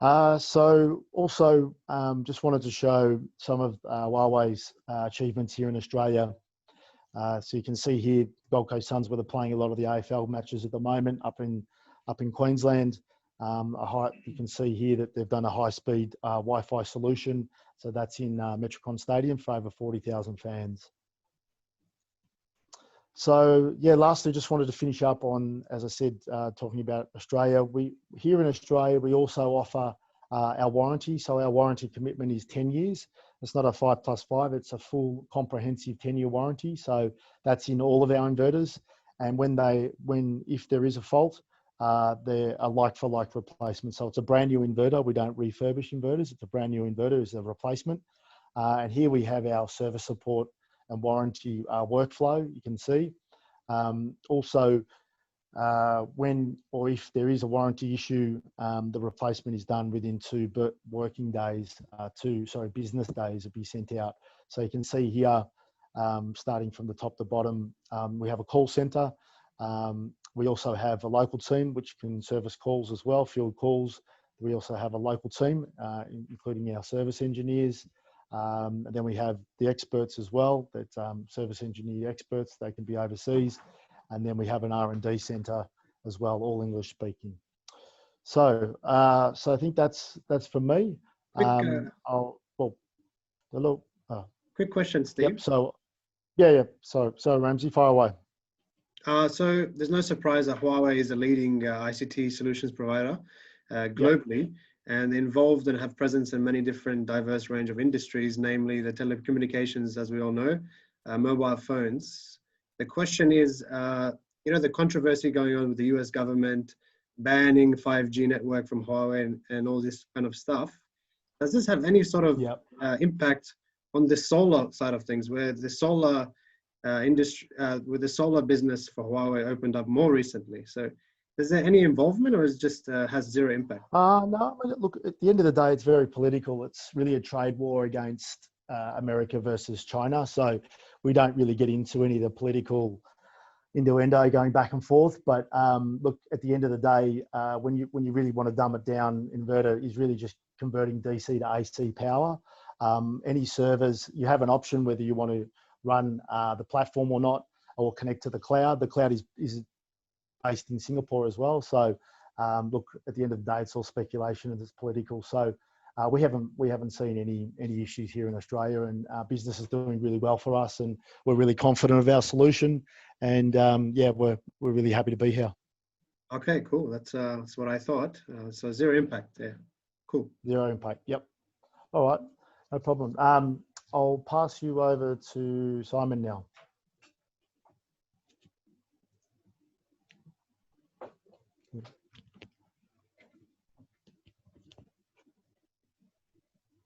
S3: So also just wanted to show some of Huawei's achievements here in Australia. So you can see here, Gold Coast Suns, where they're playing a lot of the AFL matches at the moment up in Queensland. You can see here that they've done a high-speed Wi-Fi solution. So that's in Metricon Stadium for over 40,000 fans. So yeah, lastly, just wanted to finish up on, as I said, talking about Australia. Here in Australia, we also offer our warranty. So our warranty commitment is 10 years. It's not a 5+5, it's a full comprehensive 10-year warranty. So that's in all of our inverters. And if there is a fault, they're a like-for-like replacement. So it's a brand new inverter. We don't refurbish inverters. It's a brand new inverter, it's a replacement. And here we have our service support and warranty workflow, you can see. Also, when or if there is a warranty issue, the replacement is done within business days to be sent out. So you can see here, starting from the top to bottom, we have a call center. We also have a local team which can service calls as well, field calls. We also have a local team, including our service engineers. And then we have the experts as well, that service engineer experts, they can be overseas. And then we have an R&D center as well, all English speaking. So, so I think that's for me.
S1: Quick question, Steve.
S3: Yep. So, yeah. So Ramsey, fire away.
S1: So there's no surprise that Huawei is a leading ICT solutions provider globally. Yep. And involved and have presence in many different diverse range of industries, namely the telecommunications, as we all know, mobile phones. The question is, the controversy going on with the US government banning 5G network from Huawei and all this kind of stuff. Does this have any sort of impact on the solar side of things, where the solar industry, with the solar business for Huawei opened up more recently? So is there any involvement, or is it just has zero impact?
S3: No, look, at the end of the day, it's very political. It's really a trade war against America versus China. So we don't really get into any of the political innuendo going back and forth. But look, at the end of the day, when you really want to dumb it down, inverter is really just converting DC to AC power. Any servers, you have an option whether you want to run the platform or not, or connect to the cloud. The cloud is based in Singapore as well. So look, at the end of the day, it's all speculation and it's political. So we haven't seen any issues here in Australia, and our business is doing really well for us, and we're really confident of our solution. And yeah, we're really happy to be here.
S1: Okay, cool. That's what I thought. So zero impact there. Cool.
S3: Zero impact. Yep. All right, no problem. I'll pass you over to Simon now.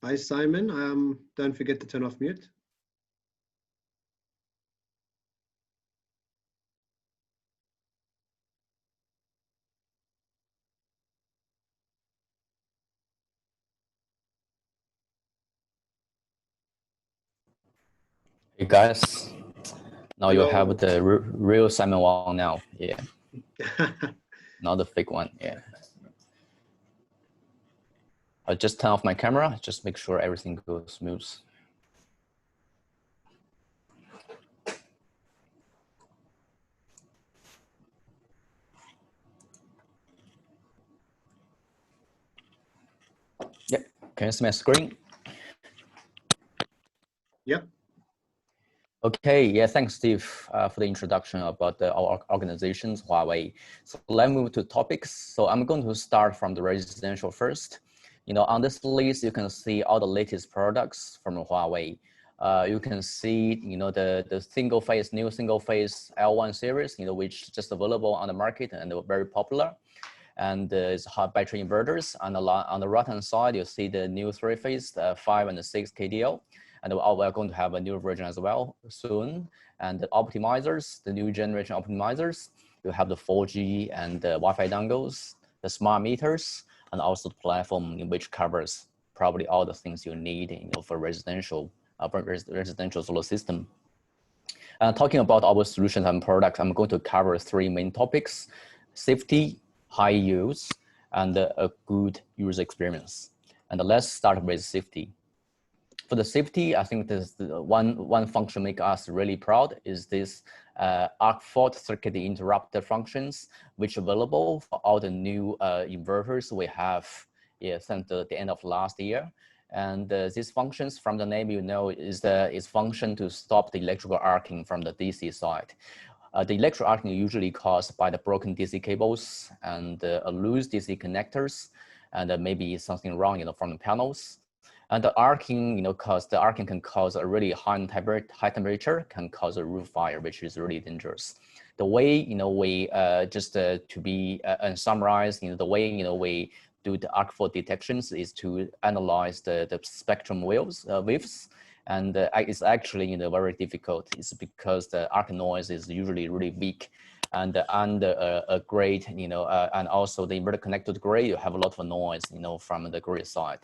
S1: Hi, Simon. Don't forget to turn off mute.
S4: Hey guys, now you have the real Simon Wang now. Yeah, not the fake one. Yeah. I'll just turn off my camera, just make sure everything goes smooth. Yep, can you see my screen?
S1: Yep.
S4: Okay, yeah, thanks, Steve, for the introduction about our organizations, Huawei. So let's move to topics. So I'm going to start from the residential first. On this list, you can see all the latest products from Huawei. You can see, the new single phase L1 series, which is just available on the market and they're very popular. And it's hot battery inverters. On the right-hand side, you see the new three-phase 5 and 6 KDL. And we're going to have a new version as well soon. And the optimizers, the new generation optimizers, you have the 4G and the Wi-Fi dongles, the smart meters, and also the platform which covers probably all the things you need for residential solar system. Talking about our solutions and products, I'm going to cover three main topics: safety, high use, and a good user experience. And let's start with safety. For the safety, I think this one function make us really proud is this arc fault circuit interrupter functions, which are available for all the new inverters we have since the end of last year. And these functions, from the name is function to stop the electrical arcing from the DC side. The electric arcing usually caused by the broken DC cables and loose DC connectors, and maybe something wrong, from the panels. And the arcing, cause the arcing can cause a really high temperature, can cause a roof fire, which is really dangerous. The way, we just to be summarized, the way, we do the arc fault detections is to analyze the spectrum waves, and it's actually very difficult. It's because the arc noise is usually really weak, and under a grid, and also the inverter connected grid, you have a lot of noise, from the grid side.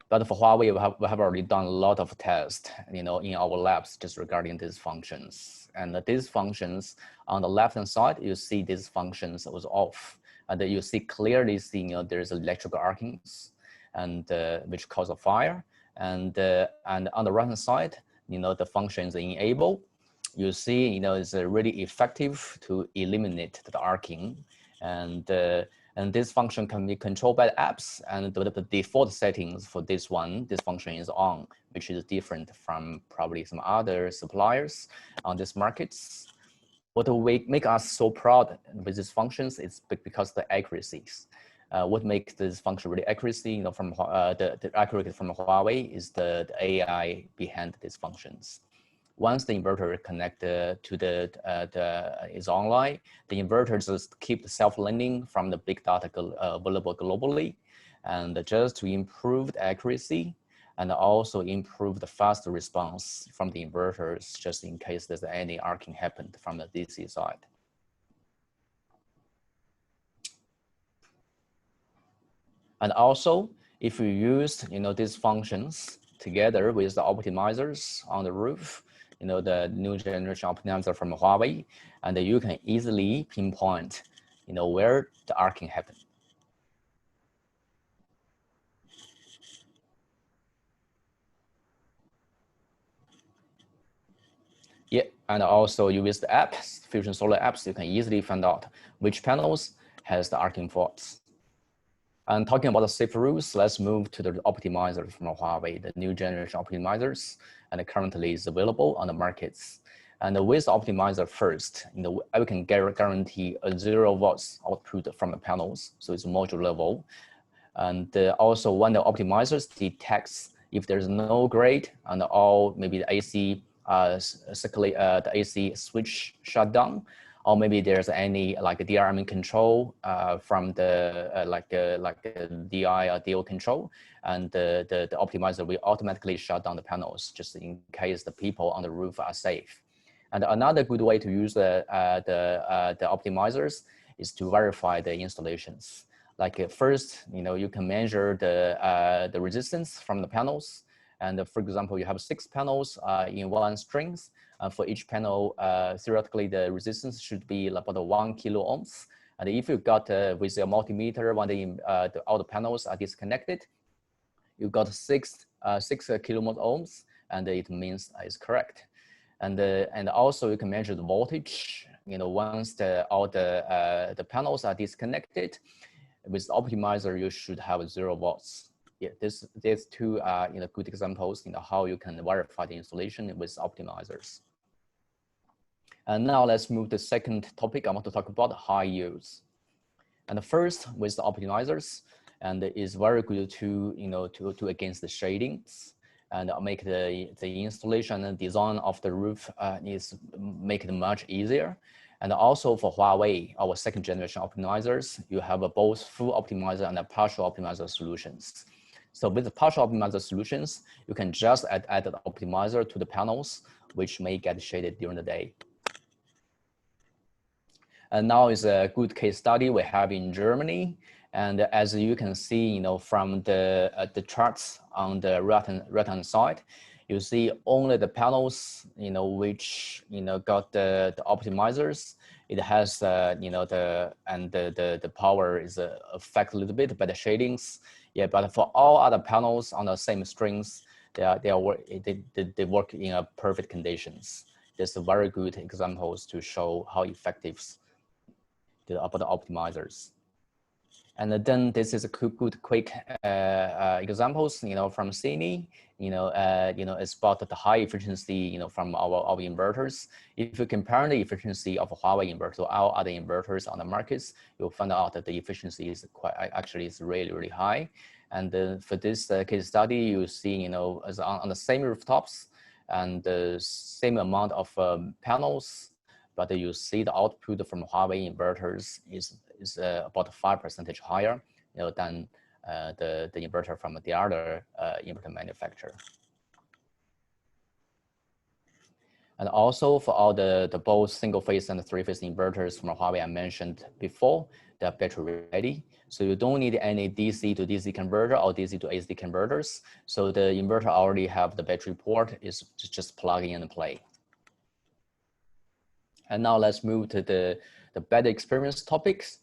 S4: But for Huawei, we have already done a lot of tests, in our labs just regarding these functions. And these functions on the left-hand side, you see these functions was off, and you clearly see, there's electrical arcings, and which cause a fire. And on the right-hand side, the function is enable. You see, it's really effective to eliminate the arcing, and this function can be controlled by the apps, and the default settings for this function is on, which is different from probably some other suppliers on these markets. What will make us so proud with these functions is because the accuracies. What makes this function really accuracy, from the accuracy from Huawei is the AI behind these functions. Once the inverter connected to is online, the inverter just keep self-learning from the big data available globally, and just to improve the accuracy and also improve the fast response from the inverters, just in case there's any arcing happened from the DC side. And also, if you use these functions together with the optimizers on the roof, the new generation optimizer from Huawei, and you can easily pinpoint, where the arcing happened. Yeah, and also you with the apps, FusionSolar apps, you can easily find out which panels has the arcing faults. And talking about the safe rules, let's move to the optimizer from Huawei, the new generation optimizers, and currently is available on the markets. And with the optimizer first, we can guarantee a 0 volts output from the panels, so it's module level. And also when the optimizers detects if there's no grid and all maybe the AC the AC switch shut down, or maybe there's any like a DRM control from the like a DI or DO control, and the optimizer will automatically shut down the panels just in case the people on the roof are safe. And another good way to use the optimizers is to verify the installations. Like first, you can measure the resistance from the panels. And for example, you have 6 panels in one strings. For each panel, theoretically, the resistance should be about 1 kilo ohms. And if you got with a multimeter when all the panels are disconnected, you got 6 kilo ohms, and it means it's correct. And also you can measure the voltage. Once all the panels are disconnected, with the optimizer, you should have 0 volts. Yeah, these two are good examples how you can verify the installation with optimizers. And now let's move to the second topic. I want to talk about high yields. And first, with the optimizers, and it is very good to against the shadings and make the installation and design of the roof make it much easier. And also for Huawei, our second generation optimizers, you have both full optimizer and a partial optimizer solutions. So with the partial optimizer solutions, you can just add the optimizer to the panels, which may get shaded during the day. And now is a good case study we have in Germany. And as you can see, from the charts on the right-hand side, you see only the panels, which got the optimizers. It has the power is affected a little bit by the shadings. Yeah, but for all other panels on the same strings, they work in a perfect conditions. There's very good examples to show how effective about the optimizers. And then this is a good quick examples, from CNE, it's about the high efficiency, from our inverters. If you compare the efficiency of Huawei inverter to our other inverters on the markets, you'll find out that the efficiency is actually really, really high. And for this case study, you see, as on the same rooftops and the same amount of panels, but you see the output from Huawei inverters is about 5% higher, than the inverter from the other inverter manufacturer. And also for all the both single phase and three phase inverters from Huawei I mentioned before, they're battery ready. So you don't need any DC to DC converter or DC to AC converters. So the inverter already have the battery port, is just plug in and play. And now let's move to the better experience topics.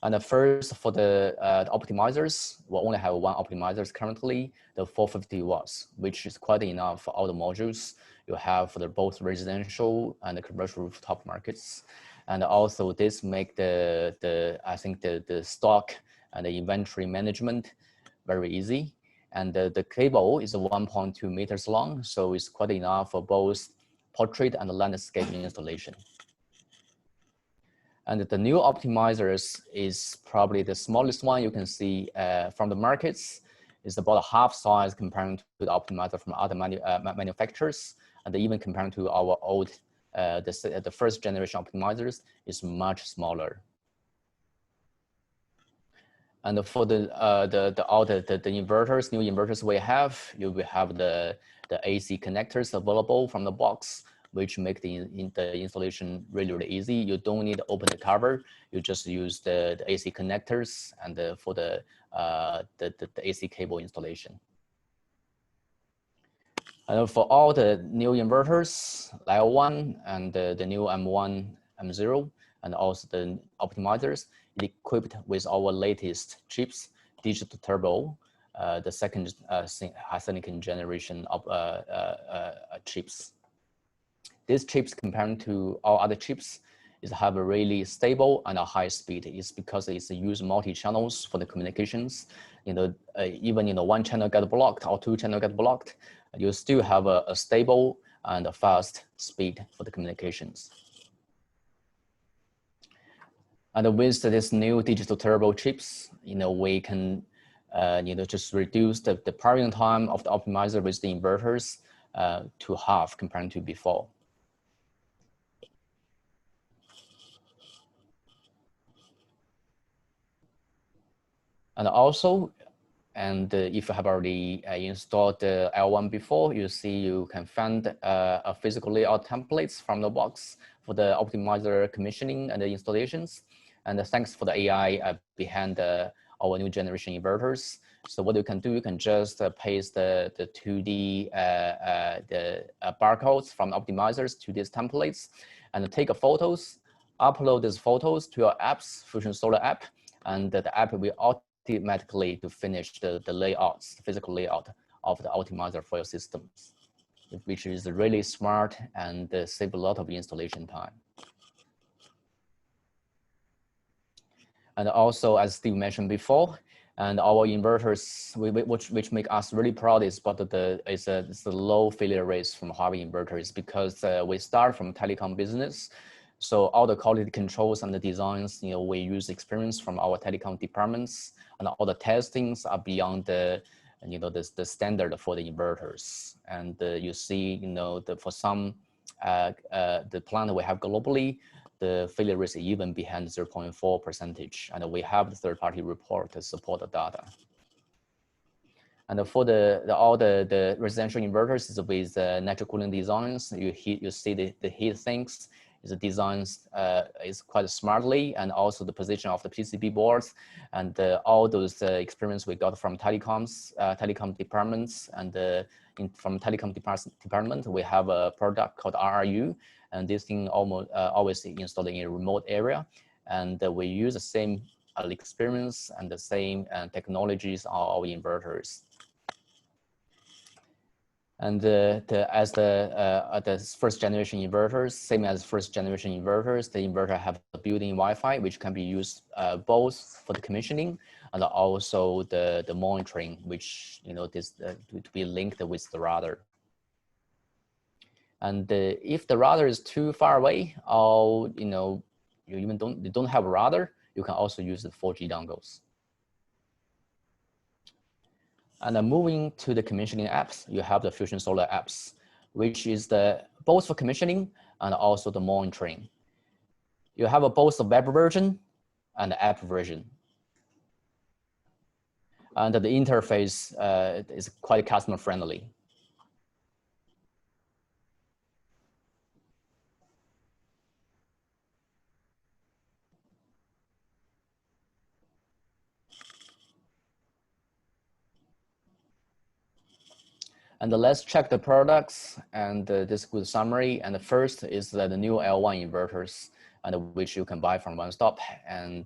S4: And first, for the optimizers, we only have one optimizers currently, the 450 watts, which is quite enough for all the modules you have for the both residential and the commercial rooftop markets. And also this make I think the stock and the inventory management very easy. And the cable is 1.2 meters long, so it's quite enough for both portrait and landscape installation. And the new optimizers is probably the smallest one you can see from the markets. It's about half size comparing to the optimizer from other manufacturers. And even comparing to our old, the first generation optimizers is much smaller. And for the inverters, new inverters we have, you will have the AC connectors available from the box, which make the installation really, really easy. You don't need to open the cover. You just use the AC connectors and for the AC cable installation. And for all the new inverters, L1 and the new M1, M0, and also the optimizers, equipped with our latest chips, digital turbo, the second silicon generation of chips. These chips, compared to all other chips, is have a really stable and a high speed. It's because it's use multi-channels for the communications. Even one channel get blocked or two channel get blocked, you still have a stable and a fast speed for the communications. And with this new digital turbo chips, we can just reduce the powering time of the optimizer with the inverters to half compared to before. And also, if you have already installed the L1 before, you see you can find a physical layout templates from the box for the optimizer commissioning and the installations. And thanks for the AI behind our new generation inverters. So what you can do, you can just paste the 2D barcodes from optimizers to these templates and take photos, upload these photos to your apps, FusionSolar app, and the app will automatically to finish the layouts, the physical layout of the optimizer for your systems, which is really smart and save a lot of installation time. And also, as Steve mentioned before, and our inverters, which make us really proud, is about it's the low failure rates from Huawei inverters, because we start from telecom business. So all the quality controls and the designs, we use experience from our telecom departments, and all the testings are beyond the standard for the inverters. And you see, for some the plant we have globally, the failure rate is even behind 0.4%, and we have the third-party report to support the data. And for all the residential inverters is with natural cooling designs. You see the heat sinks is designs is quite smartly, and also the position of the PCB boards, and all those experience we got from telecom departments, and from telecom department we have a product called RRU, and this thing always installed in a remote area, and we use the same experience and the same technologies on our inverters. And the first generation inverters, same as first generation inverters, the inverter have a built-in Wi-Fi, which can be used both for the commissioning and also the monitoring, which this to be linked with the router. And if the router is too far away, or you even don't have a router, you can also use the 4G dongles. And then moving to the commissioning apps, you have the FusionSolar apps, which is both for commissioning and also the monitoring. You have both the web version and the app version. And the interface is quite customer friendly. And let's check the products and this good summary. And the first is the new L1 inverters, and which you can buy from One Stop, and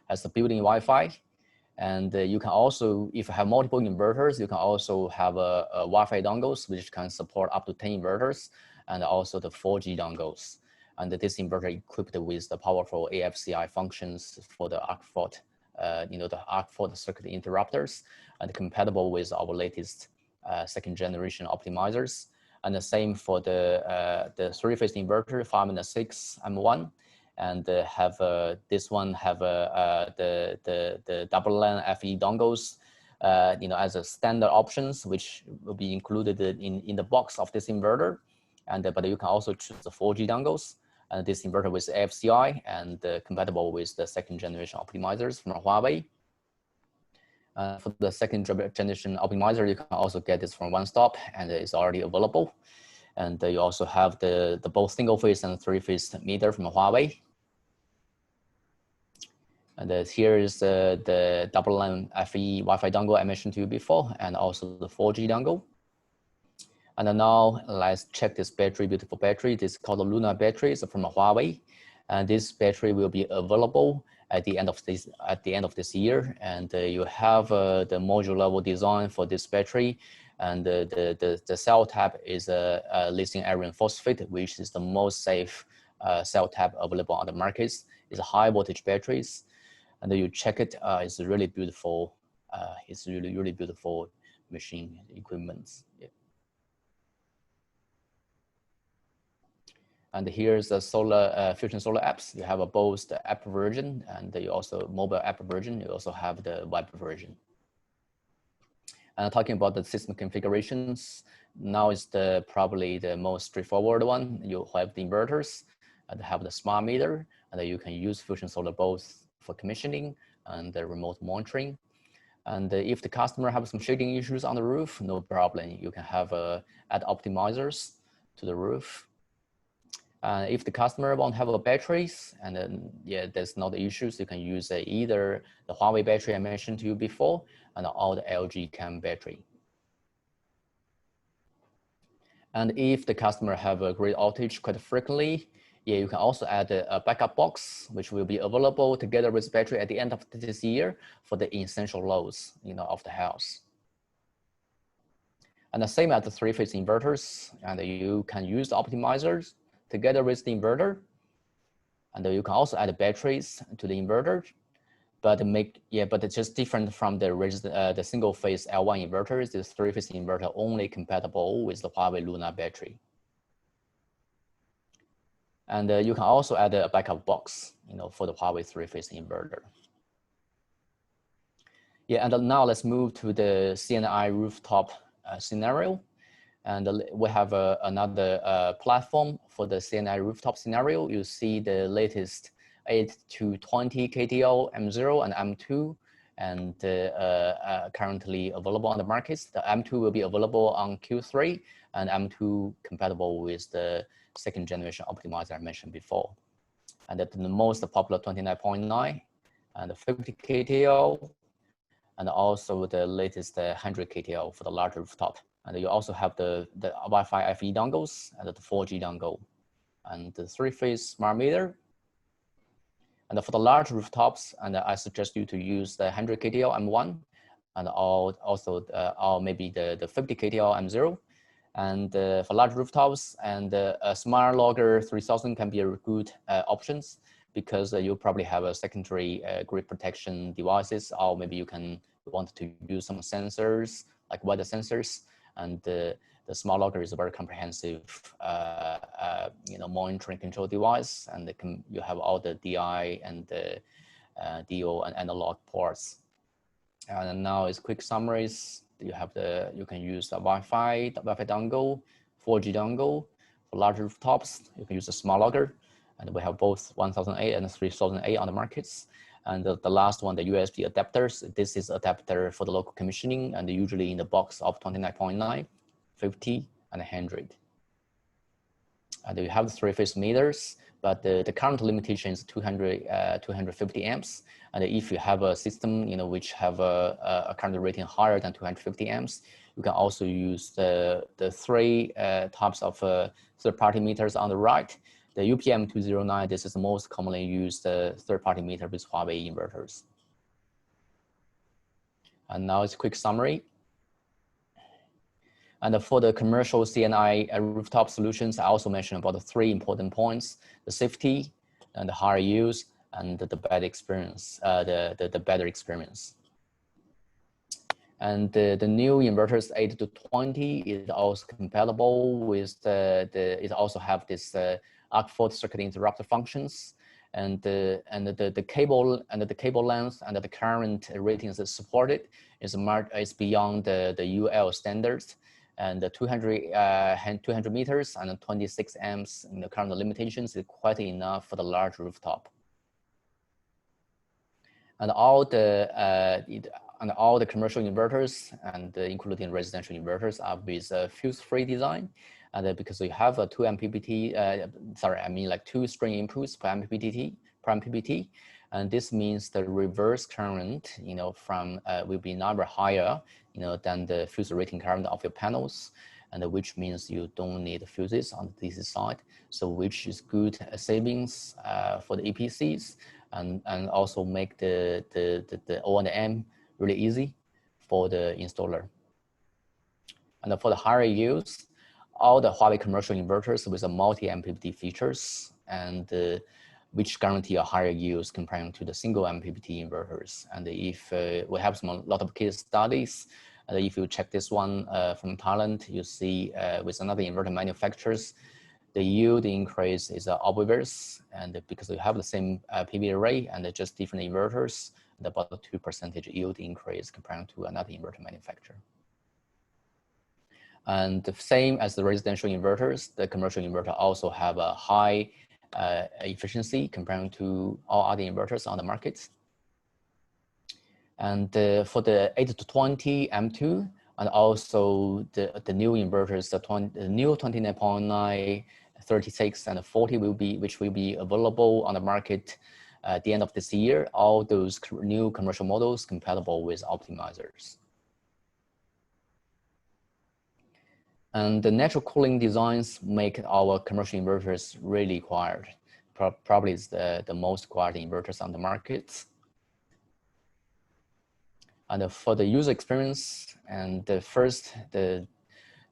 S4: has the built-in Wi-Fi. And you can also, if you have multiple inverters, you can also have a Wi-Fi dongles, which can support up to 10 inverters, and also the 4G dongles. And this inverter equipped with the powerful AFCI functions for the arc fault, the arc fault circuit interrupters, and compatible with our latest second generation optimizers. And the same for the three-phase inverter 5 and 6 M1, and this one have the double LAN FE dongles, as a standard options, which will be included in the box of this inverter. And but you can also choose the 4G dongles. And this inverter with AFCI and compatible with the second generation optimizers from Huawei. For the second generation optimizer, you can also get this from One Stop, and it's already available. And you also have the both single phase and three phase meter from Huawei. And here is the double LAN FE Wi-Fi dongle I mentioned to you before, and also the 4G dongle. And then now let's check this battery, beautiful battery. This is called the Luna battery. It's from Huawei, and this battery will be available at the end of this year. And you have the module level design for this battery, and the cell type is a lithium iron phosphate, which is the most safe cell type available on the markets. It's high voltage batteries, and you check it. It's really beautiful. It's really beautiful machine equipment. Yeah. And here's the FusionSolar apps. You have both the app version and you also mobile app version. You also have the web version. And talking about the system configurations, now is probably the most straightforward one. You have the inverters and have the smart meter, and you can use FusionSolar both for commissioning and the remote monitoring. And if the customer has some shading issues on the roof, no problem. You can have add optimizers to the roof. If the customer won't have batteries, and then there's no issues, you can use either the Huawei battery I mentioned to you before, and or the LG CAN battery. And if the customer have a grid outage quite frequently, you can also add a backup box, which will be available together with battery at the end of this year for the essential loads, of the house. And the same as the three-phase inverters, and you can use the optimizers together with the inverter, and you can also add batteries to the inverter, but it's just different from the single phase L1 inverters. This three-phase inverter only compatible with the Huawei Luna battery. And you can also add a backup box, for the Huawei three-phase inverter. And now let's move to the CNI rooftop scenario. And we have another platform for the CNI rooftop scenario. You see the latest 8 to 20 KTL M0 and M2, and currently available on the markets. The M2 will be available on Q3, and M2 compatible with the second generation optimizer I mentioned before. And the most popular 29.9 and the 50 KTL, and also the latest 100 KTL for the larger rooftop. And you also have the Wi-Fi FE dongles and the 4G dongle and the three-phase smart meter. And for the large rooftops, and I suggest you to use the 100 KTL M1 and also or maybe the 50 KTL M0. And for large rooftops, and a smart logger 3000 can be a good options, because you probably have a secondary grid protection devices, or maybe you want to use some sensors like weather sensors, and the smart logger is a very comprehensive monitoring control device, and you have all the DI and the DO and analog ports. And now it's quick summaries. You can use the Wi-Fi dongle, 4G dongle. For large rooftops, you can use the smart logger, and we have both 1008 and 3008 on the markets. And the last one, the USB adapters. This is adapter for the local commissioning, and usually in the box of 29.9, 50, and 100. And you have the three-phase meters, but the current limitation is 250 amps. And if you have a system, which have a current rating higher than 250 amps, you can also use the three types of third-party meters on the right. The UPM 209, this is the most commonly used third-party meter with Huawei inverters. And now it's a quick summary. And for the commercial CNI rooftop solutions, I also mentioned about the three important points: the safety, and the higher use, and the better experience. The better experience. And the new inverters 8 to 20 is also compatible with it also have this arc fault circuit interrupter functions, and the cable length and the current ratings that supported is beyond the UL standards. And the 200 meters and 26 amps in the current limitations is quite enough for the large rooftop. And all the commercial inverters, and including residential inverters, are with fuse-free design. And because we have a 2 MPPT, like 2 string inputs per MPPT, and this means the reverse current, will be never higher, than the fuse rating current of your panels, and which means you don't need fuses on the DC side. So which is good savings for the EPCs, and also make the O&M really easy for the installer. And for the higher use, all the Huawei commercial inverters with a multi-MPPT features, and which guarantee a higher use comparing to the single MPPT inverters. And if we have a lot of case studies, if you check this one from Thailand, you see with another inverter manufacturers, the yield increase is obvious, and because we have the same PV array and just different inverters, about a 2% yield increase compared to another inverter manufacturer. And the same as the residential inverters, the commercial inverter also have a high efficiency compared to all other inverters on the market. And for the 8 to 20 M2, and also the new inverters, the new 29.9, 36, and 40 which will be available on the market at the end of this year. All those new commercial models compatible with optimizers. And the natural cooling designs make our commercial inverters really required. Probably is the most required inverters on the market. And for the user experience, and the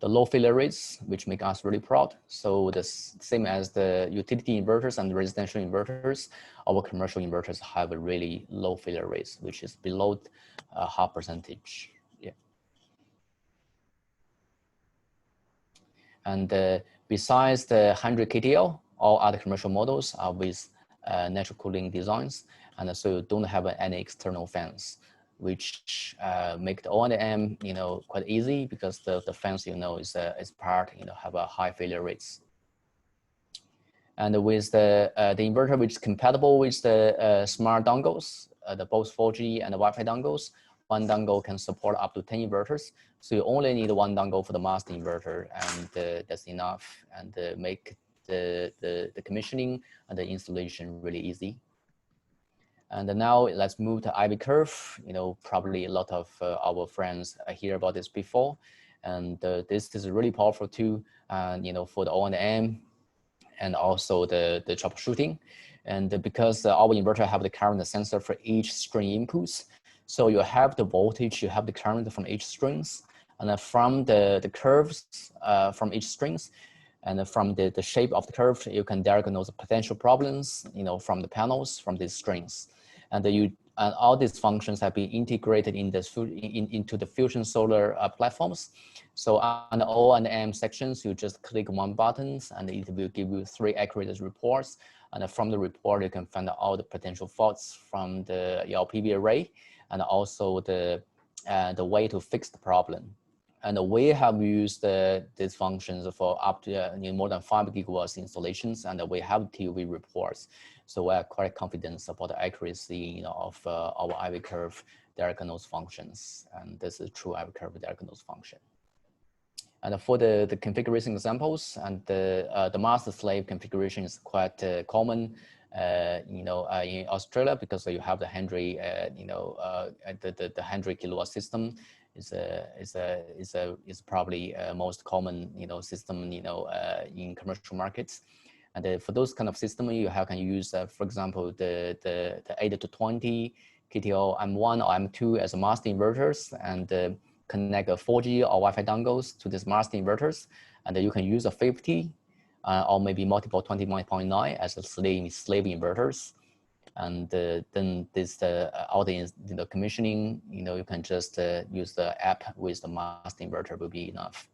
S4: low failure rates, which make us really proud. So the same as the utility inverters and the residential inverters, our commercial inverters have a really low failure rates, which is below 0.5%. Yeah. And besides the 100 KTL, all other commercial models are with natural cooling designs, and so you don't have any external fans, which make the O&M quite easy, because the fans is part have a high failure rates. And with the inverter which is compatible with the smart dongles, the both 4G and the Wi-Fi dongles, one dongle can support up to 10 inverters. So you only need one dongle for the master inverter, and that's enough, and make the commissioning and the installation really easy. And now let's move to IV curve. Probably a lot of our friends hear about this before, and this is a really powerful tool, for the O&M and also the troubleshooting. And because our inverter have the current sensor for each string inputs, so you have the voltage, you have the current from each strings, And then from the curves from each strings, and from the shape of the curve, you can diagnose potential problems, from the panels, from these strings. And all these functions have been integrated into the FusionSolar platforms. So on the O and M sections, you just click one button and it will give you 3 accurate reports. And from the report, you can find out all the potential faults from your PV array, and also the way to fix the problem. And we have used these functions for up to more than 5 gigawatts installations, and we have TUV reports. So we are quite confident about the accuracy of our IV curve diagnose functions. And this is true IV curve diagnose function. And for the configuration examples, and the master slave configuration is quite common, in Australia, because you have the 100, the 100 kilowatt system is probably most common system in commercial markets. And for those kind of system, you can use, for example, the 8 to 20 KTO M1 or M2 as master inverters, and connect a 4G or Wi-Fi dongles to these master inverters, and you can use a 50 or maybe multiple 20.9 as a slave inverters. And then this all the commissioning, you can just use the app with the master inverter will be enough.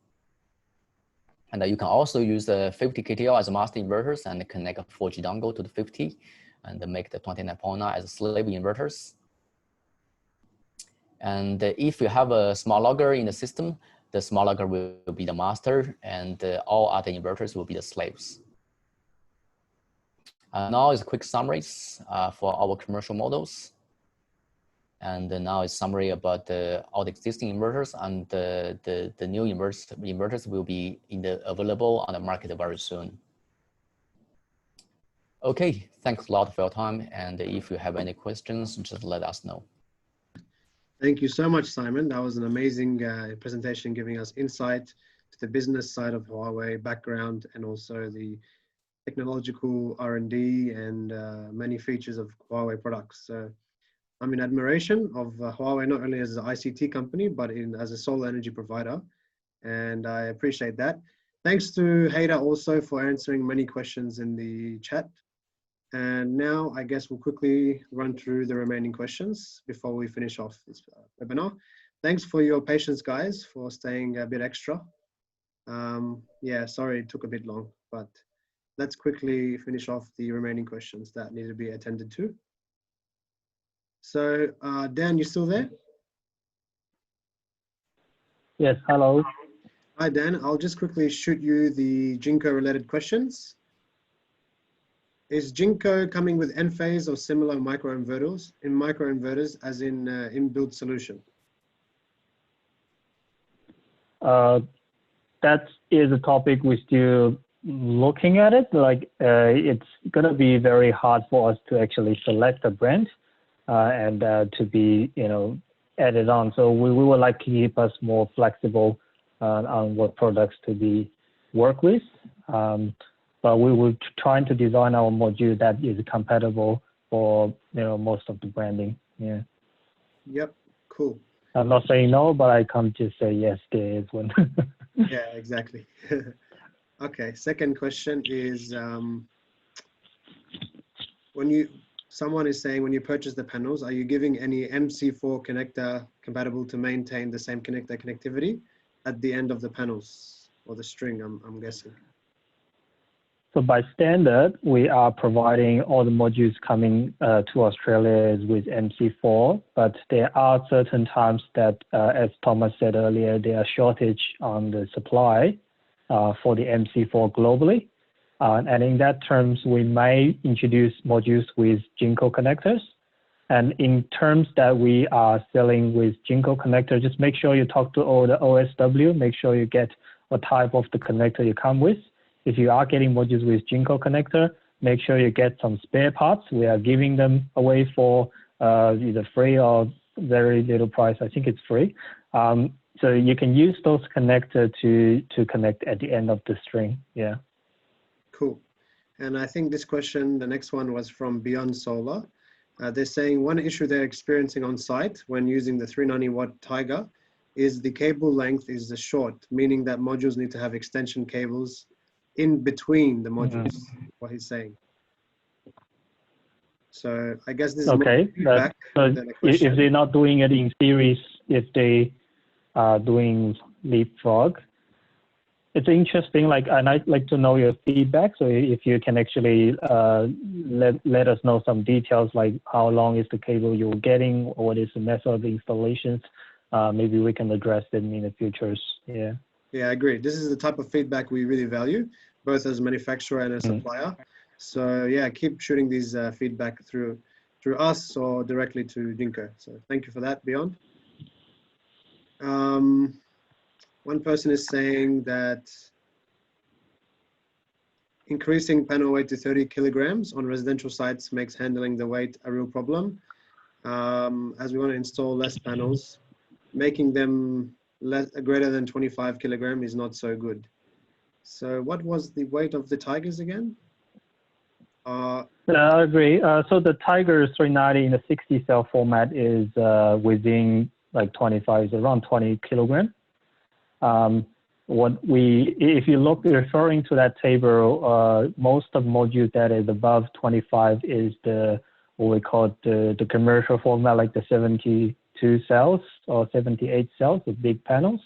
S4: And you can also use the 50 KTL as a master inverters and connect a 4G dongle to the 50 and make the 29.9 as a slave inverters. And if you have a small logger in the system, the small logger will be the master, and all other inverters will be the slaves. Now is quick summaries for our commercial models. And now is summary about all the existing inverters, and the new inverters will be available on the market very soon. Okay, thanks a lot for your time. And if you have any questions, just let us know.
S1: Thank you so much, Simon. That was an amazing presentation, giving us insight to the business side of Huawei background, and also the technological R&D and many features of Huawei products. So I'm in admiration of Huawei, not only as an ICT company, but as a solar energy provider. And I appreciate that. Thanks to Hader also for answering many questions in the chat. And now I guess we'll quickly run through the remaining questions before we finish off this webinar. Thanks for your patience, guys, for staying a bit extra. Yeah, sorry it took a bit long, but let's quickly finish off the remaining questions that need to be attended to. So Dan, you still there?
S2: Yes, hello.
S1: Hi, Dan. I'll just quickly shoot you the Jinko related questions. Is Jinko coming with N-phase or similar microinverters as in inbuilt solution?
S2: That is a topic we're still looking at it. Like it's going to be very hard for us to actually select a brand and to be, added on. So we would like to keep us more flexible on what products to be work with. But we will trying to design our module that is compatible for most of the branding. Yeah.
S1: Yep. Cool.
S2: I'm not saying no, but I can't just say yes. There is one.
S1: Yeah, exactly. Okay. Second question is someone is saying when you purchase the panels, are you giving any MC4 connector compatible to maintain the same connector connectivity at the end of the panels or the string? I'm guessing.
S2: So by standard, we are providing all the modules coming to Australia with MC4, but there are certain times that, as Thomas said earlier, there are shortage on the supply for the MC4 globally. And in that terms, we may introduce modules with Jinko connectors. And in terms that we are selling with Jinko connector, just make sure you talk to all the OSW, make sure you get what type of the connector you come with. If you are getting modules with Jinko connector, make sure you get some spare parts. We are giving them away for either free or very little price. I think it's free. So you can use those connectors to connect at the end of the string. Yeah.
S1: Cool. And I think this question, the next one was from Beyond Solar. They're saying one issue they're experiencing on site when using the 390 watt Tiger is the cable length is short, meaning that modules need to have extension cables in between the modules, what he's saying. So I guess this is more feedback than a question.
S2: If they're not doing it in series, if they are doing leapfrog, it's interesting. Like, and I'd like to know your feedback. So if you can actually let us know some details, like how long is the cable you're getting, or what is the method of installations. Maybe we can address them in the futures. Yeah.
S1: Yeah, I agree. This is the type of feedback we really value, both as a manufacturer and a supplier. So yeah, keep shooting these feedback through us or directly to Jinko. So thank you for that, Beyond. One person is saying that increasing panel weight to 30 kilograms on residential sites makes handling the weight a real problem. As we want to install less panels, making them greater than 25 kilogram is not so good. So what was the weight of the Tigers again?
S2: I agree. So the Tiger 390 in the 60 cell format is within like 25, is around 20 kilogram. If you look, referring to that table, most of modules that is above 25 is what we call the commercial format, like the 72 cells or 78 cells, the big panels.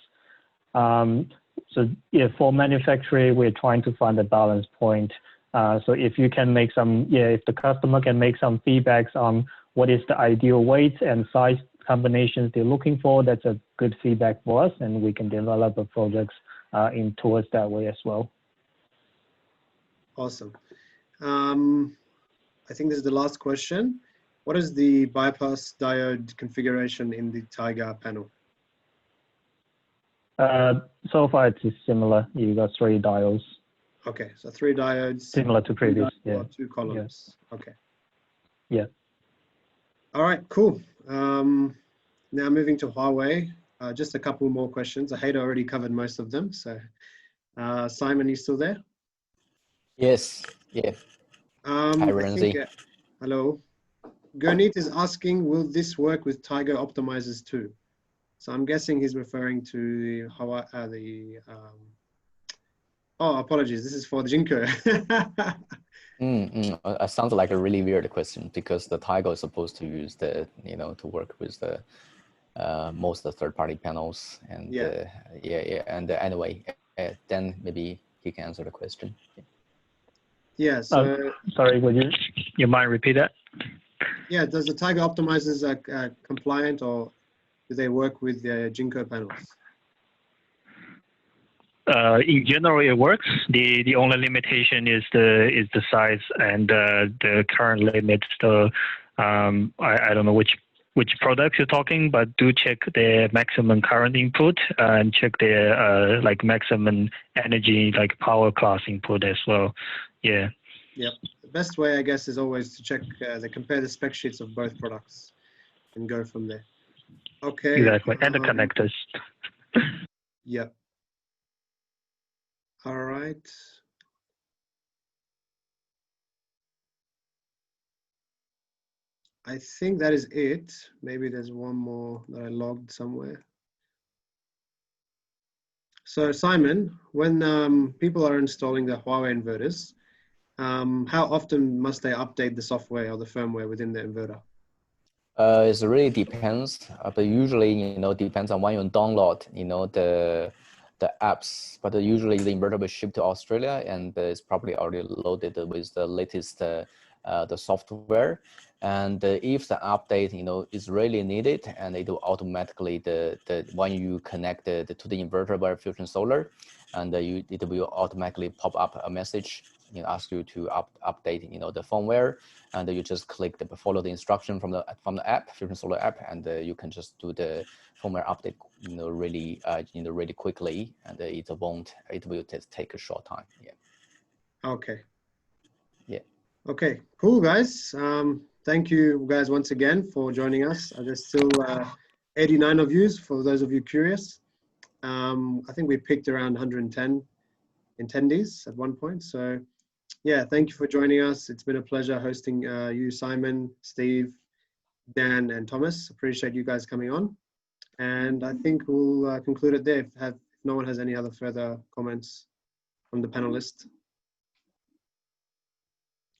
S2: So yeah, for manufacturing, we're trying to find a balance point. So if you can make some, if the customer can make some feedbacks on what is the ideal weight and size combinations they're looking for, that's a good feedback for us, and we can develop a projects towards that way as well.
S1: Awesome. I think this is the last question. What is the bypass diode configuration in the Tiger panel?
S2: So far it's similar. You got 3 diodes.
S1: Okay, so 3 diodes.
S2: Similar to previous, yeah.
S1: 2 columns. Yeah. Okay.
S2: Yeah.
S1: All right, cool. Now moving to Huawei, just a couple more questions. Haida already covered most of them. So Simon, you still there?
S4: Yes, yeah. Hi, Renzi.
S1: Hello. Gurneet is asking, will this work with Tiger optimizers too? So I'm guessing he's referring to Huawei, oh, apologies. This is for Jinko.
S4: It sounds like a really weird question, because the Tiger is supposed to use to work with the most of the third-party panels, and and anyway, then maybe he can answer the question.
S1: Yeah. So
S2: sorry, would you mind repeat that?
S1: Yeah. Does the Tiger optimizers compliant, or do they work with the Jinko panels?
S2: In general, it works. The only limitation is the size and the current limits. I don't know which products you're talking, but do check the maximum current input and check the like maximum energy, like power class input as well. Yeah.
S1: Yep. The best way, I guess, is always to check compare the spec sheets of both products and go from there. Okay.
S2: Exactly, and the connectors.
S1: Yep. All right. I think that is it. Maybe there's one more that I logged somewhere. So Simon, when people are installing the Huawei inverters, how often must they update the software or the firmware within the inverter?
S4: It really depends, but usually, depends on when you download, the apps. But usually the inverter will ship to Australia, and it's probably already loaded with the latest the software. And if the update, is really needed, and it will automatically when you connect to the inverter by FusionSolar, and it will automatically pop up a message, ask you to update, the firmware, and you just click follow the instruction from the app, FusionSolar app, and you can just do the firmware update, really quickly, and it will just take a short time. Yeah.
S1: Okay.
S4: Yeah.
S1: Okay. Cool, guys. Thank you guys once again for joining us. There's still 89 of you, for those of you curious. I think we picked around 110 attendees at one point. So yeah, thank you for joining us. It's been a pleasure hosting you, Simon, Steve, Dan, and Thomas. Appreciate you guys coming on. And I think we'll conclude it there if no one has any other further comments from the panelists.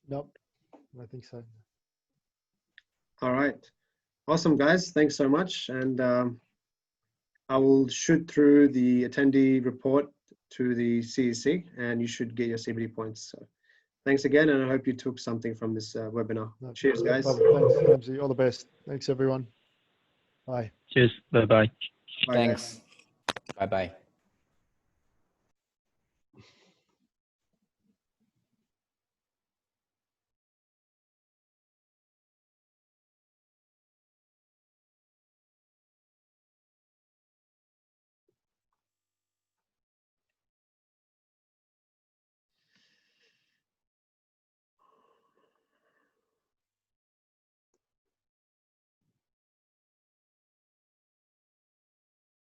S3: Nope, I think so.
S1: All right. Awesome, guys. Thanks so much. And I will shoot through the attendee report to the CEC, and you should get your CBD points. So thanks again, and I hope you took something from this webinar.
S3: No,
S1: Cheers, guys.
S3: Thanks, Ramsey. All the best. Thanks, everyone. Bye.
S2: Cheers. Bye-bye.
S1: Bye,
S4: Thanks.
S1: guys.
S4: Bye-bye.